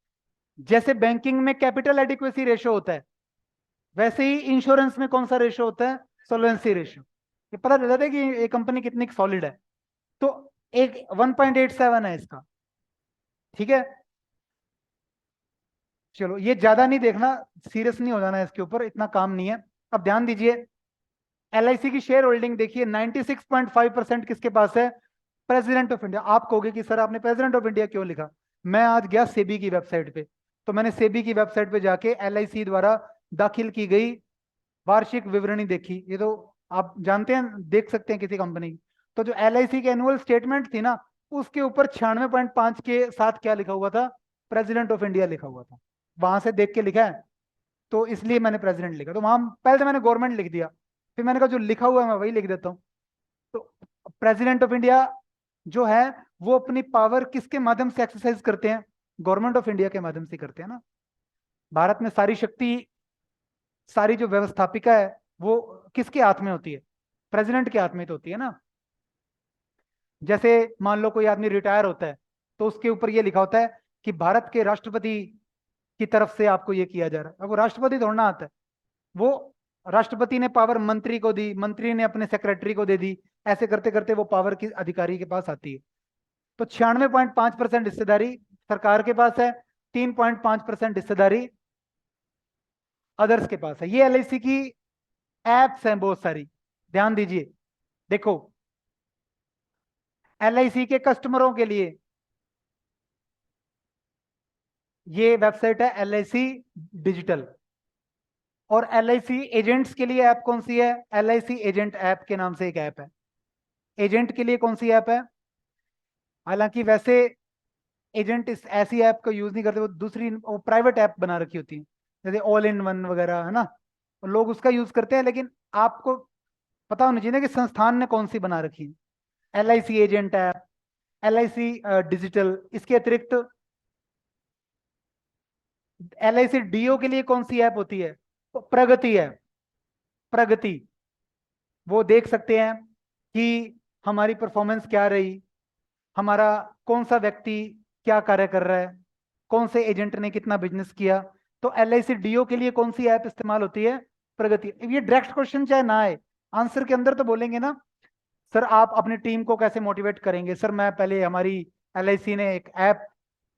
जैसे बैंकिंग में कैपिटल एडिक्वेसी रेशियो होता है, वैसे ही इंश्योरेंस में कौन सा रेशियो होता है? Solvency ratio. ये पता चल जाता है कि ये कंपनी कितनी सॉलिड है। तो एक 1.87 है इसका। ठीक है, चलो ये ज्यादा नहीं देखना, सीरियस नहीं हो जाना इसके ऊपर, इतना काम नहीं है। अब ध्यान दीजिए, LIC की शेयर होल्डिंग देखिए, 96.5% किसके पास है? President of India. आप कहोगे कि सर आपने प्रेसिडेंट ऑफ इंडिया क्यों लिखा? मैं आज गया सेबी की वेबसाइट पे, तो मैंने सेबी की वेबसाइट पे जाके LIC द्वारा दाखिल की गई वार्षिक विवरणी देखी। ये तो आप जानते हैं, देख सकते हैं किसी कंपनी की। तो जो LIC की एनुअल स्टेटमेंट थी ना, उसके ऊपर 96.5 के साथ क्या लिखा हुआ था? प्रेसिडेंट ऑफ इंडिया लिखा हुआ था। वहां से देख के लिखा है, तो इसलिए मैंने प्रेसिडेंट लिखा। तो वहां पहले तो मैंने गवर्नमेंट लिख दिया, फिर मैंने कहा जो लिखा हुआ है मैं वही लिख देता हूँ। तो प्रेसिडेंट ऑफ इंडिया जो है, वो अपनी पावर किसके माध्यम से एक्सरसाइज करते हैं? गवर्नमेंट ऑफ इंडिया के माध्यम से करते हैं ना। भारत में सारी शक्ति, सारी जो व्यवस्थापिका है, वो किसके हाथ में होती है? प्रेसिडेंट के हाथ में तो होती है ना। जैसे मान लो कोई आदमी रिटायर होता है, तो उसके ऊपर ये लिखा होता है कि भारत के राष्ट्रपति की तरफ से आपको ये किया जा रहा है। अब वो राष्ट्रपति थोड़ा ना आता है, वो राष्ट्रपति ने पावर मंत्री को दी, मंत्री ने अपने सेक्रेटरी को दे दी, ऐसे करते करते वो पावर की अधिकारी के पास आती है। तो 96.5% हिस्सेदारी सरकार के पास है, 3.5% हिस्सेदारी अदर्स के पास है। ये LIC की एप्स हैं बहुत सारी, ध्यान दीजिए। देखो, LIC के कस्टमरों के लिए ये वेबसाइट है LIC डिजिटल, और LIC एजेंट्स के लिए ऐप कौन सी है? LIC एजेंट ऐप के नाम से एक ऐप है। एजेंट के लिए कौन सी ऐप है? हालांकि वैसे एजेंट इस ऐसी ऐप का यूज नहीं करते, वो दूसरी वो प्राइवेट ऐप बना रखी होती है, जैसे ऑल इन वन वगैरह है ना, और लोग उसका यूज करते हैं। लेकिन आपको पता होना चाहिए ना कि संस्थान ने कौन सी बना रखी है। LIC agent app, LIC digital, इसके अतिरिक्त LIC DO के लिए कौन सी ऐप होती है? तो प्रगति है। प्रगति, वो देख सकते हैं कि हमारी परफॉर्मेंस क्या रही, हमारा कौन सा व्यक्ति क्या कार्य कर रहा है, कौन से एजेंट ने कितना बिजनेस किया। तो LIC DO के लिए कौन सी ऐप इस्तेमाल होती है? प्रगति। ये डायरेक्ट क्वेश्चन चाहे ना आए, आंसर के अंदर तो बोलेंगे ना, सर आप अपनी टीम को कैसे मोटिवेट करेंगे? सर मैं पहले, हमारी LIC ने एक ऐप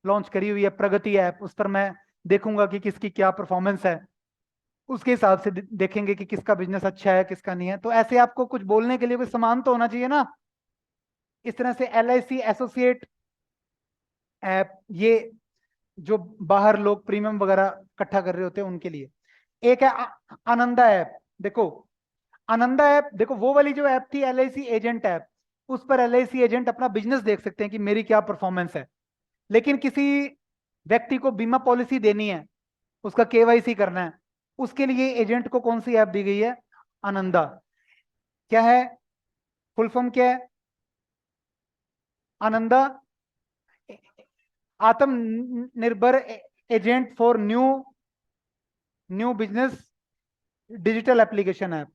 लॉन्च करी हुई है, प्रगति ऐप, उस पर मैं देखूंगा कि किसकी क्या परफॉर्मेंस है, उसके हिसाब से देखेंगे कि किसका बिजनेस अच्छा है किसका नहीं है। तो ऐसे आपको कुछ बोलने के लिए कोई सामान तो होना चाहिए ना। इस तरह से LIC एसोसिएट ऐप, ये जो बाहर लोग प्रीमियम वगैरह इकट्ठा कर रहे होते हैं उनके लिए। एक है आनंदा ऐप। देखो आनंदा ऐप, देखो वो वाली जो ऐप थी LIC एजेंट ऐप, उस पर LIC एजेंट अपना बिजनेस देख सकते हैं कि मेरी क्या परफॉर्मेंस है। लेकिन किसी व्यक्ति को बीमा पॉलिसी देनी है, उसका KYC करना है, उसके लिए एजेंट को कौन सी ऐप दी गई है? आनंदा। क्या है फुल फॉर्म, क्या है? आनंदा आत्मनिर्भर agent for new new business digital application app.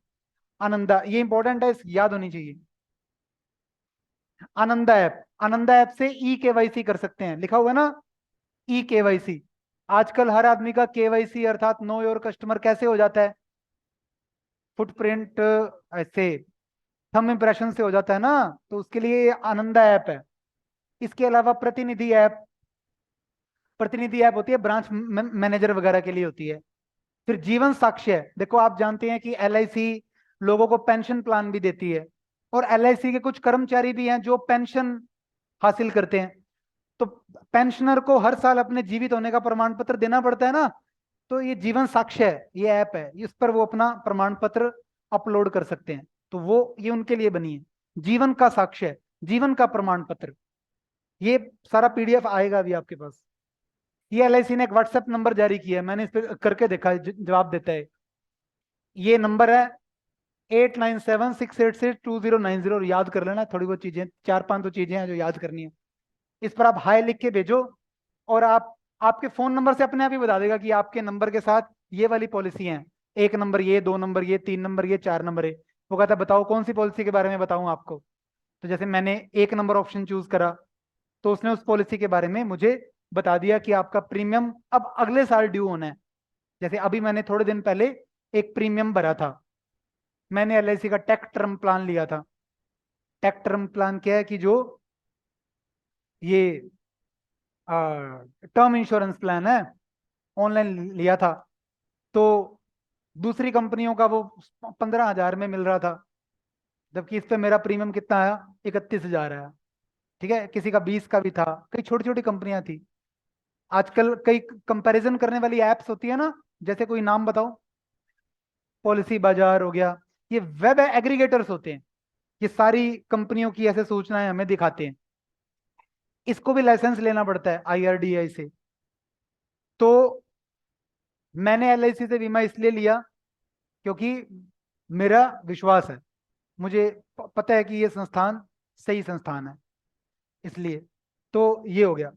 Ananda, ये इंपॉर्टेंट है, याद होनी चाहिए। आनंदा ऐप से KYC कर सकते हैं, लिखा हुआ है ना KYC। आजकल हर आदमी का KYC अर्थात नो योर कस्टमर कैसे हो जाता है? फुटप्रिंट, ऐसे थंब इंप्रेशन से हो जाता है ना, तो उसके लिए आनंदा ऐप है। इसके अलावा प्रतिनिधि ऐप होती है, ब्रांच मैनेजर वगैरह के लिए होती है। फिर जीवन साक्ष्य, देखो आप जानते हैं कि LIC लोगों को पेंशन प्लान भी देती है, और LIC के कुछ कर्मचारी भी हैं जो पेंशन हासिल करते हैं। तो पेंशनर को हर साल अपने जीवित होने का प्रमाण पत्र देना पड़ता है ना, तो ये जीवन साक्ष्य है, ये ऐप है, इस पर वो अपना प्रमाण पत्र अपलोड कर सकते हैं। तो वो ये उनके लिए बनी है, जीवन का साक्ष्य, जीवन का प्रमाण पत्र। ये सारा PDF आएगा अभी आपके पास। ये LIC ने एक व्हाट्सएप नंबर जारी किया है, मैंने इस पर करके देखा है, जवाब देता है। ये नंबर है 8976862090। याद कर लेना, थोड़ी बहुत चीजें, 4-5 तो चीजें हैं जो याद करनी है। इस पर आप हाय लिख के भेजो, और आपके फोन नंबर से अपने आप ही बता देगा कि आपके नंबर के साथ ये वाली पॉलिसी है, 1 नंबर ये, 2 नंबर ये, 3 नंबर ये, 4 नंबर है। वो कहता है बताओ कौन सी पॉलिसी के बारे में बताऊं आपको। तो जैसे मैंने 1 नंबर ऑप्शन चूज करा, तो उसने उस पॉलिसी के बारे में मुझे बता दिया कि आपका प्रीमियम अब अगले साल ड्यू होना है। जैसे अभी मैंने थोड़े दिन पहले एक प्रीमियम भरा था, मैंने LIC का टेक टर्म प्लान लिया था। टेक टर्म प्लान क्या है कि जो ये टर्म इंश्योरेंस प्लान है, ऑनलाइन लिया था। तो दूसरी कंपनियों का वो 15,000 में मिल रहा था, जबकि इस पे मेरा प्रीमियम कितना आया? 31,000 आया। ठीक है, किसी का 20 का भी था, कई छोटी छोटी कंपनियां थी। आजकल कई कंपैरिजन करने वाली एप्स होती है ना, जैसे कोई नाम बताओ, पॉलिसी बाजार हो गया, ये वेब एग्रीगेटर्स होते हैं, ये सारी कंपनियों की ऐसे सूचनाएं हमें दिखाते हैं। इसको भी लाइसेंस लेना पड़ता है IRDAI से। तो मैंने LIC से बीमा इसलिए लिया क्योंकि मेरा विश्वास है, मुझे पता है कि ये संस्थान सही संस्थान है, इसलिए। तो ये हो गया।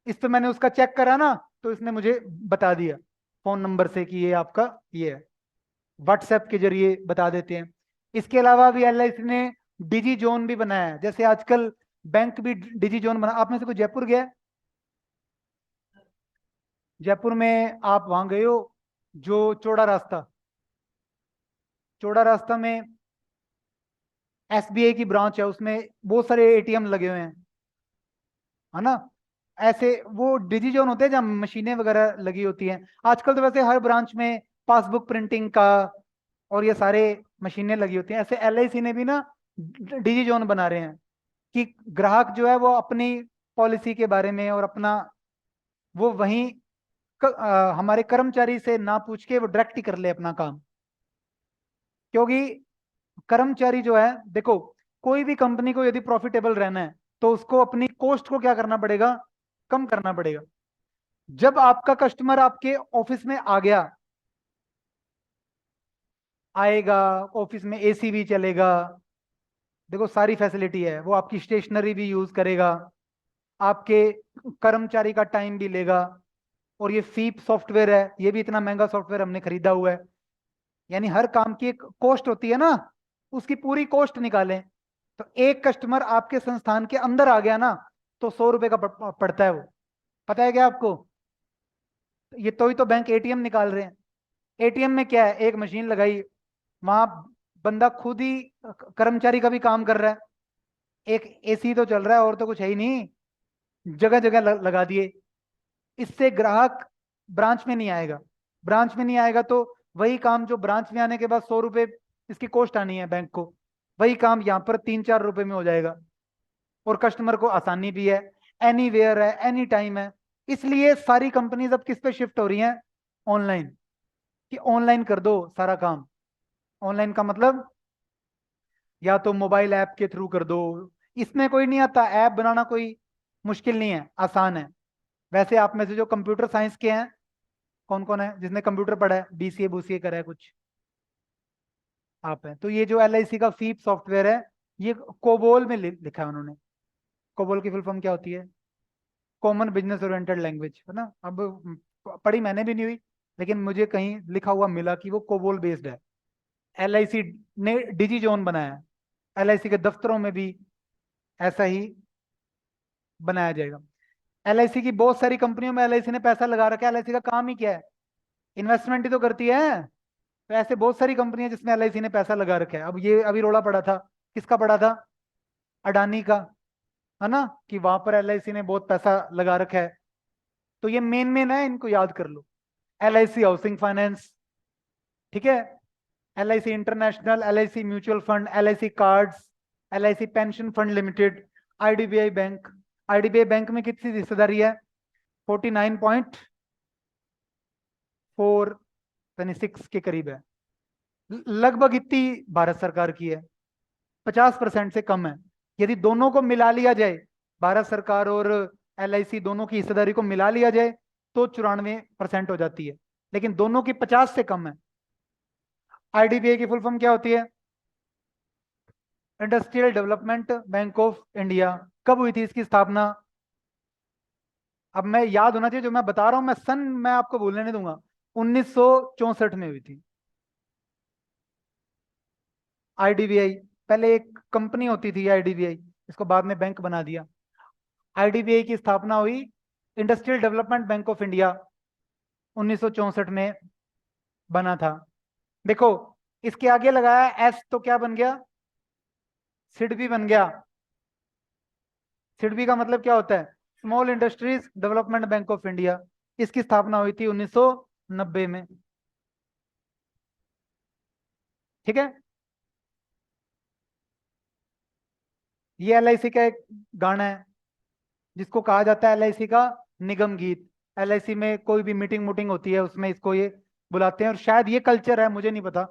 इस पे मैंने उसका चेक करा ना, तो इसने मुझे बता दिया फोन नंबर से कि ये आपका ये है, व्हाट्सएप के जरिए बता देते हैं। इसके अलावा भी LIC ने डिजी जोन भी बनाया है, जैसे आजकल बैंक भी डिजी जोन बना। आप में से कोई जयपुर गया है? जयपुर में आप वहां गए हो, जो चौड़ा रास्ता में SBI की ब्रांच है, उसमें बहुत सारे ATM लगे हुए हैं, है ना? ऐसे वो डिजी जोन होते हैं जहाँ मशीनें वगैरह लगी होती हैं। आजकल तो वैसे हर ब्रांच में पासबुक प्रिंटिंग का और ये सारे मशीनें लगी होती हैं। ऐसे LIC ने भी ना डिजी जोन बना रहे हैं कि ग्राहक जो है वो अपनी पॉलिसी के बारे में और अपना, वो वहीं हमारे कर्मचारी से ना पूछ के वो डायरेक्ट ही कर ले अपना काम। क्योंकि कर्मचारी जो है, देखो कोई भी कंपनी को यदि प्रॉफिटेबल रहना है तो उसको अपनी कॉस्ट को क्या करना पड़ेगा? कम करना पड़ेगा। जब आपका कस्टमर आपके ऑफिस में आ गया, आएगा, ऑफिस में AC भी चलेगा, देखो सारी फैसिलिटी है, वो आपकी स्टेशनरी भी यूज करेगा, आपके कर्मचारी का टाइम भी लेगा। और ये फीप सॉफ्टवेयर है, ये भी इतना महंगा सॉफ्टवेयर हमने खरीदा हुआ है, यानी हर काम की एक कॉस्ट होती है ना, उसकी पूरी कॉस्ट निकालें। तो एक कस्टमर आपके संस्थान के अंदर आ गया ना, तो 100 रुपए का पड़ता है वो, पता है क्या आपको? ये तो ही तो बैंक एटीएम निकाल रहे हैं। एटीएम में क्या है, एक मशीन लगाई, वहां बंदा खुद ही कर्मचारी का भी काम कर रहा है, एक एसी तो चल रहा है और तो कुछ है ही नहीं, जगह जगह लगा दिए। इससे ग्राहक ब्रांच में नहीं आएगा, ब्रांच में नहीं आएगा तो वही काम जो ब्रांच में आने के बाद 100 रुपए इसकी कॉस्ट आनी है बैंक को, वही काम यहाँ पर 3-4 रुपए में हो जाएगा। और कस्टमर को आसानी भी है, एनी वेयर है, एनी टाइम है। इसलिए सारी कंपनीज अब किस पे शिफ्ट हो रही हैं, ऑनलाइन, कि ऑनलाइन कर दो सारा काम। ऑनलाइन का मतलब या तो मोबाइल ऐप के थ्रू कर दो, इसमें कोई नहीं आता, ऐप बनाना कोई मुश्किल नहीं है, आसान है। वैसे आप में से जो कंप्यूटर साइंस के हैं, कौन कौन है जिसने कंप्यूटर पढ़ा है, बीसीए बूसीए करा है कुछ, आप हैं तो ये जो एलआईसी का फीप सॉफ्टवेयर है, ये कोबोल में लिखा है उन्होंने। कोबोल की फुल फॉर्म क्या होती है, कॉमन बिजनेस ओरिएंटेड लैंग्वेज, है ना। अब पढ़ी मैंने भी नहीं हुई, लेकिन मुझे कहीं लिखा हुआ मिला कि वो कोबोल बेस्ड है। एलआईसी ने डिजी जोन बनाया है, एलआईसी के दफ्तरों में भी ऐसा ही बनाया जाएगा। एलआईसी की बहुत सारी कंपनियों में एलआईसी ने पैसा लगा रखा है, एलआईसी का काम ही क्या है, इन्वेस्टमेंट ही तो करती है। तो ऐसे बहुत सारी कंपनियां जिसमें एलआईसी ने पैसा लगा रखा है। अब ये अभी रोड़ा पड़ा था, किसका पड़ा था, अडानी का, है ना, कि वहां पर एलआईसी ने बहुत पैसा लगा रखा है। तो ये मेन मेन है, इनको याद कर लो। एलआईसी हाउसिंग फाइनेंस, ठीक है, LIC international, LIC mutual fund, LIC cards, LIC pension fund limited, IDBI bank. IDBI bank में कितनी हिस्सेदारी है, 49.426 के करीब है, लगभग इतनी भारत सरकार की है, 50% से कम है। यदि दोनों को मिला लिया जाए, भारत सरकार और एलआईसी दोनों की हिस्सेदारी को मिला लिया जाए, तो 94% हो जाती है, लेकिन दोनों की 50 से कम है। आईडीबीआई की फुल फॉर्म क्या होती है, industrial development bank of India. कब हुई थी इसकी स्थापना, अब मैं याद होना चाहिए जो मैं बता रहा हूं, मैं सन मैं आपको भूलने नहीं दूंगा, 1964 में हुई थी। आईडीबीआई पहले एक कंपनी होती थी आईडीबीआई, इसको बाद में बैंक बना दिया। आईडीबीआई की स्थापना हुई, industrial development bank of India, 1964 में बना था। देखो, इसके आगे लगाया एस तो क्या बन गया, सिडबी बन गया। सिडबी का मतलब क्या होता है, small industries development bank of India. इसकी स्थापना हुई थी 1990 में, ठीक है। ये एलआईसी का एक गाना है जिसको कहा जाता है एलआईसी का निगम गीत। एलआईसी में कोई भी मीटिंग मुटिंग होती है उसमें इसको ये बुलाते हैं, और शायद ये कल्चर है, मुझे नहीं पता।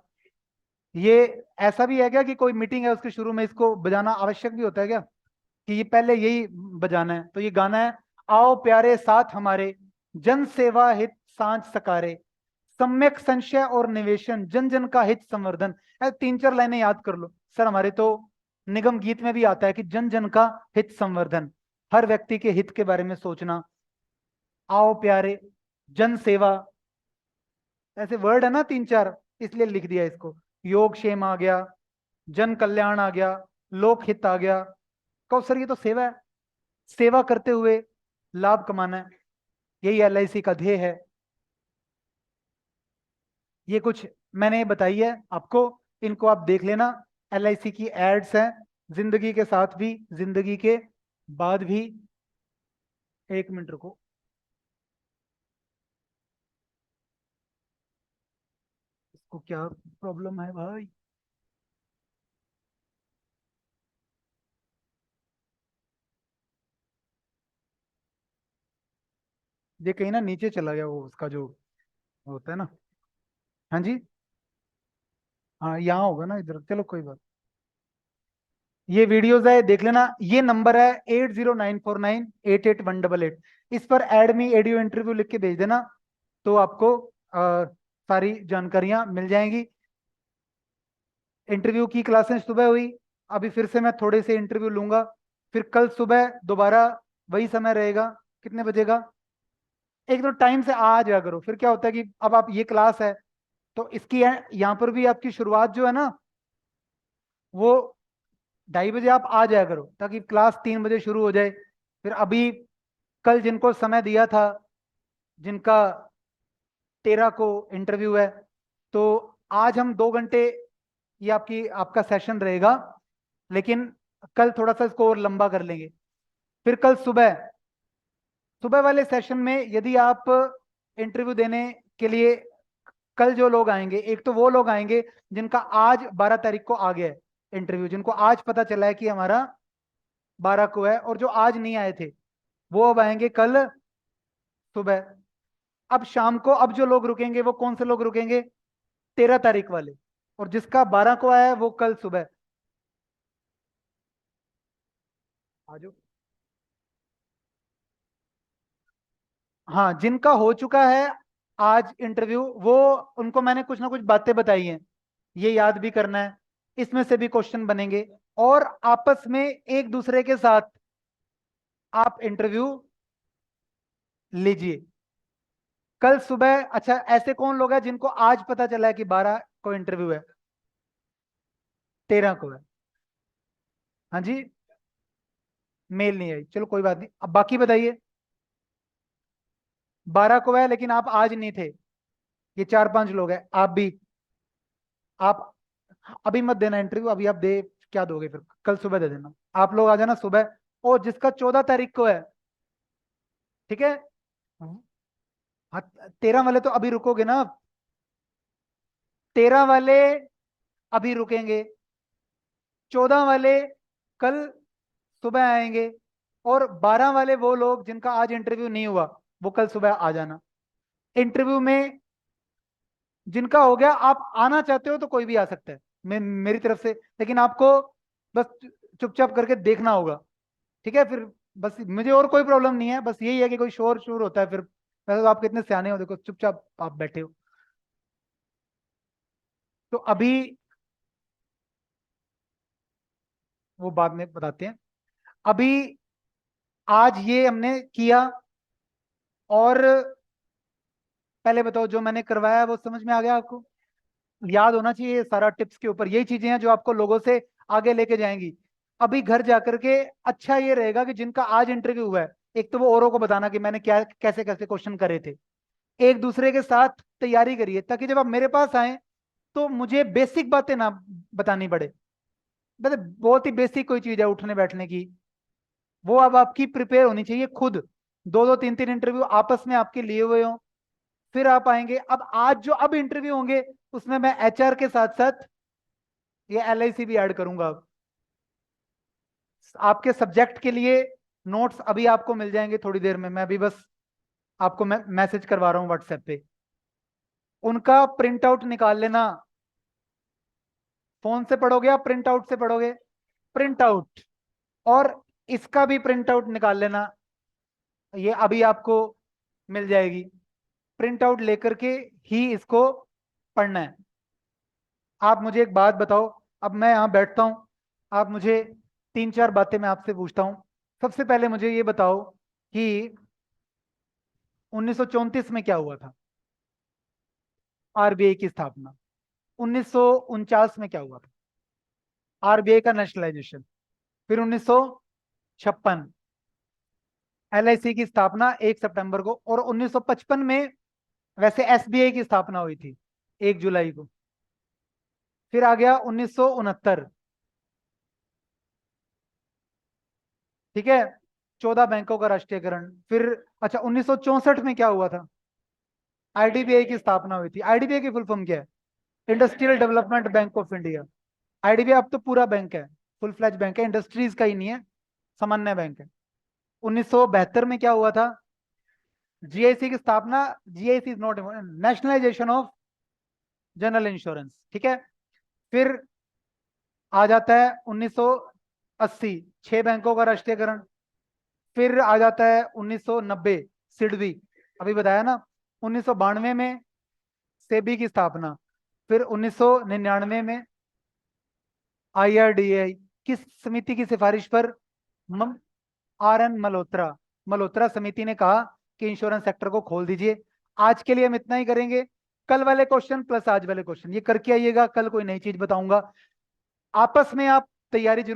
ये ऐसा भी है क्या कि कोई मीटिंग है उसके शुरू में इसको बजाना आवश्यक भी होता है क्या, कि ये पहले यही बजाना है। तो ये गाना है, आओ प्यारे साथ हमारे, जन सेवा हित सांझ सकारे, सम्यक संशय और निवेशन, जन जन का हित संवर्धन। 3-4 लाइनें याद कर लो सर, हमारे तो निगम गीत में भी आता है कि जन जन का हित संवर्धन, हर व्यक्ति के हित के बारे में सोचना। आओ प्यारे, जन सेवा, ऐसे वर्ड है ना 3-4, इसलिए लिख दिया इसको। योग क्षेम आ गया, जन कल्याण आ गया, लोक हित आ गया। कहो सर ये तो सेवा है, सेवा करते हुए लाभ कमाना है, यही एलआईसी का ध्येय है। ये कुछ मैंने बताई है आपको, इनको आप देख लेना। एलआईसी की एड्स हैं, जिंदगी के साथ भी जिंदगी के बाद भी। एक मिनट रुको, इसको क्या प्रॉब्लम है भाई, ये कहीं ना नीचे चला गया वो उसका जो होता है ना। हाँ जी, हाँ यहाँ होगा ना इधर, चलो कोई बात। ये वीडियोस है देख लेना, ये नंबर है 8094988188। इस पर एड मी एडियो इंटरव्यू लिख के भेज देना, तो आपको सारी जानकारियां मिल जाएंगी। इंटरव्यू की क्लासेस सुबह हुई, अभी फिर से मैं थोड़े से इंटरव्यू लूंगा, फिर कल सुबह दोबारा वही समय रहेगा। कितने बजे का, एक तो टाइम से आ जाया करो, फिर क्या होता है कि अब आप ये क्लास है तो इसकी यहाँ पर भी आपकी शुरुआत जो है ना, वो 2:30 बजे आप आ जाया करो, ताकि क्लास 3 बजे शुरू हो जाए। फिर अभी कल जिनको समय दिया था, जिनका 13 को इंटरव्यू है। तो आज हम 2 घंटे ये आपका सेशन रहेगा, लेकिन कल थोड़ा सा इसको और लंबा कर लेंगे। फिर कल सुबह सुबह वाले सेशन में यदि आप इंटरव्यू देने के लिए, कल जो लोग आएंगे, एक तो वो लोग आएंगे जिनका आज 12 तारीख को आ गया है इंटरव्यू, जिनको आज पता चला है कि हमारा 12 को है, और जो आज नहीं आए थे वो अब आएंगे कल सुबह। अब शाम को अब जो लोग रुकेंगे वो कौन से लोग रुकेंगे? 13 तारीख वाले, और जिसका 12 को आया है वो कल सुबह आ जाओ। हाँ, जिनका हो चुका है आज इंटरव्यू, वो उनको मैंने कुछ ना कुछ बातें बताई हैं, ये याद भी करना है, इसमें से भी क्वेश्चन बनेंगे, और आपस में एक दूसरे के साथ आप इंटरव्यू लीजिए कल सुबह। अच्छा, ऐसे कौन लोग हैं जिनको आज पता चला है कि 12 को इंटरव्यू है, 13 को है? हाँ जी, मेल नहीं आई, चलो कोई बात नहीं। अब बाकी बताइए। 12 को है लेकिन आप आज नहीं थे, ये 4-5 लोग हैं, आप भी। आप अभी मत देना इंटरव्यू, अभी आप दे क्या दोगे, फिर कल सुबह दे देना। आप लोग आ जाना सुबह। और जिसका 14 तारीख को है, ठीक है। हाँ, 13 वाले तो अभी रुकोगे ना? 13 वाले अभी रुकेंगे, 14 वाले कल सुबह आएंगे, और 12 वाले वो लोग जिनका आज इंटरव्यू नहीं हुआ वो कल सुबह आ जाना। इंटरव्यू में जिनका हो गया, आप आना चाहते हो तो कोई भी आ सकता है मेरी तरफ से, लेकिन आपको बस चुपचाप करके देखना होगा, ठीक है? फिर बस मुझे और कोई प्रॉब्लम नहीं है, बस यही है कि कोई शोर शोर होता है फिर। वैसे तो आप कितने सियाने हो, देखो चुपचाप आप बैठे हो। तो अभी वो बाद में बताते हैं। अभी आज ये हमने किया, और पहले बताओ जो मैंने करवाया है वो समझ में आ गया आपको? याद होना चाहिए, ये सारा टिप्स के ऊपर यही चीजें हैं जो आपको लोगों से आगे लेके जाएंगी। अभी घर जाकर के अच्छा ये रहेगा कि जिनका आज इंटरव्यू हुआ है, एक तो वो औरों को बताना कि मैंने क्या कैसे कैसे क्वेश्चन करे थे। एक दूसरे के साथ तैयारी करिए, ताकि जब आप मेरे पास आए तो मुझे बेसिक बातें ना बतानी पड़े। मतलब बहुत ही बेसिक कोई चीज है उठने बैठने की, वो अब आपकी प्रिपेयर होनी चाहिए खुद। 2-2 3-3 इंटरव्यू आपस में आपके लिए हुए हो, फिर आप आएंगे। अब आज जो अब इंटरव्यू होंगे उसमें मैं एचआर के साथ साथ ये एलआईसी भी ऐड करूंगा। अब आपके सब्जेक्ट के लिए नोट्स अभी आपको मिल जाएंगे थोड़ी देर में, मैं अभी बस आपको मैसेज करवा रहा हूँ व्हाट्सएप पे। उनका प्रिंट आउट निकाल लेना। फोन से पढ़ोगे या प्रिंट आउट से पढ़ोगे? Print out. और इसका भी प्रिंट आउट निकाल लेना, ये अभी आपको मिल जाएगी। प्रिंट आउट लेकर के ही इसको पढ़ना है। आप मुझे एक बात बताओ, अब मैं यहाँ बैठता हूँ, आप मुझे 3-4 बातें मैं आपसे पूछता हूँ। सबसे पहले मुझे ये बताओ कि 1934 में क्या हुआ था? आरबीआई की स्थापना। 1949 में क्या हुआ था? आरबीआई का नेशनलाइजेशन। फिर 1956 एलआईसी की स्थापना 1 सितंबर को, और 1955 में वैसे एसबीआई की स्थापना हुई थी 1 जुलाई को। फिर आ गया 1969, ठीक है, 14 बैंकों का राष्ट्रीयकरण। फिर अच्छा, 1964 में क्या हुआ था? आईडीबीआई की स्थापना हुई थी। आईडीबीआई की फुल फॉर्म क्या है? Industrial development bank of India. IDBI अब तो पूरा बैंक है, फुल फ्लैज बैंक है, इंडस्ट्रीज का ही नहीं है, सामान्य बैंक है। 1972 में क्या हुआ था? जीआईसी की स्थापना। GIC is not nationalisation of general Insurance, ठीक है। फिर आ जाता है 1980, 6 बैंकों का राष्ट्रीयकरण। फिर आ जाता है 1990, सिडबी, अभी बताया ना। 1992 में सेबी की स्थापना। फिर 1999 में आईआरडीआई, किस समिति की सिफारिश पर? Are N Malhotra. मल्होत्रा समिति ने कहा कि इंश्योरेंस सेक्टर को खोल दीजिए। आज के लिए हम इतना ही करेंगे। कल वाले क्वेश्चन प्लस आज वाले क्वेश्चन ये करके आइएगा, कल कोई नई चीज बताऊंगा। आपस में आप तैयारी जरूर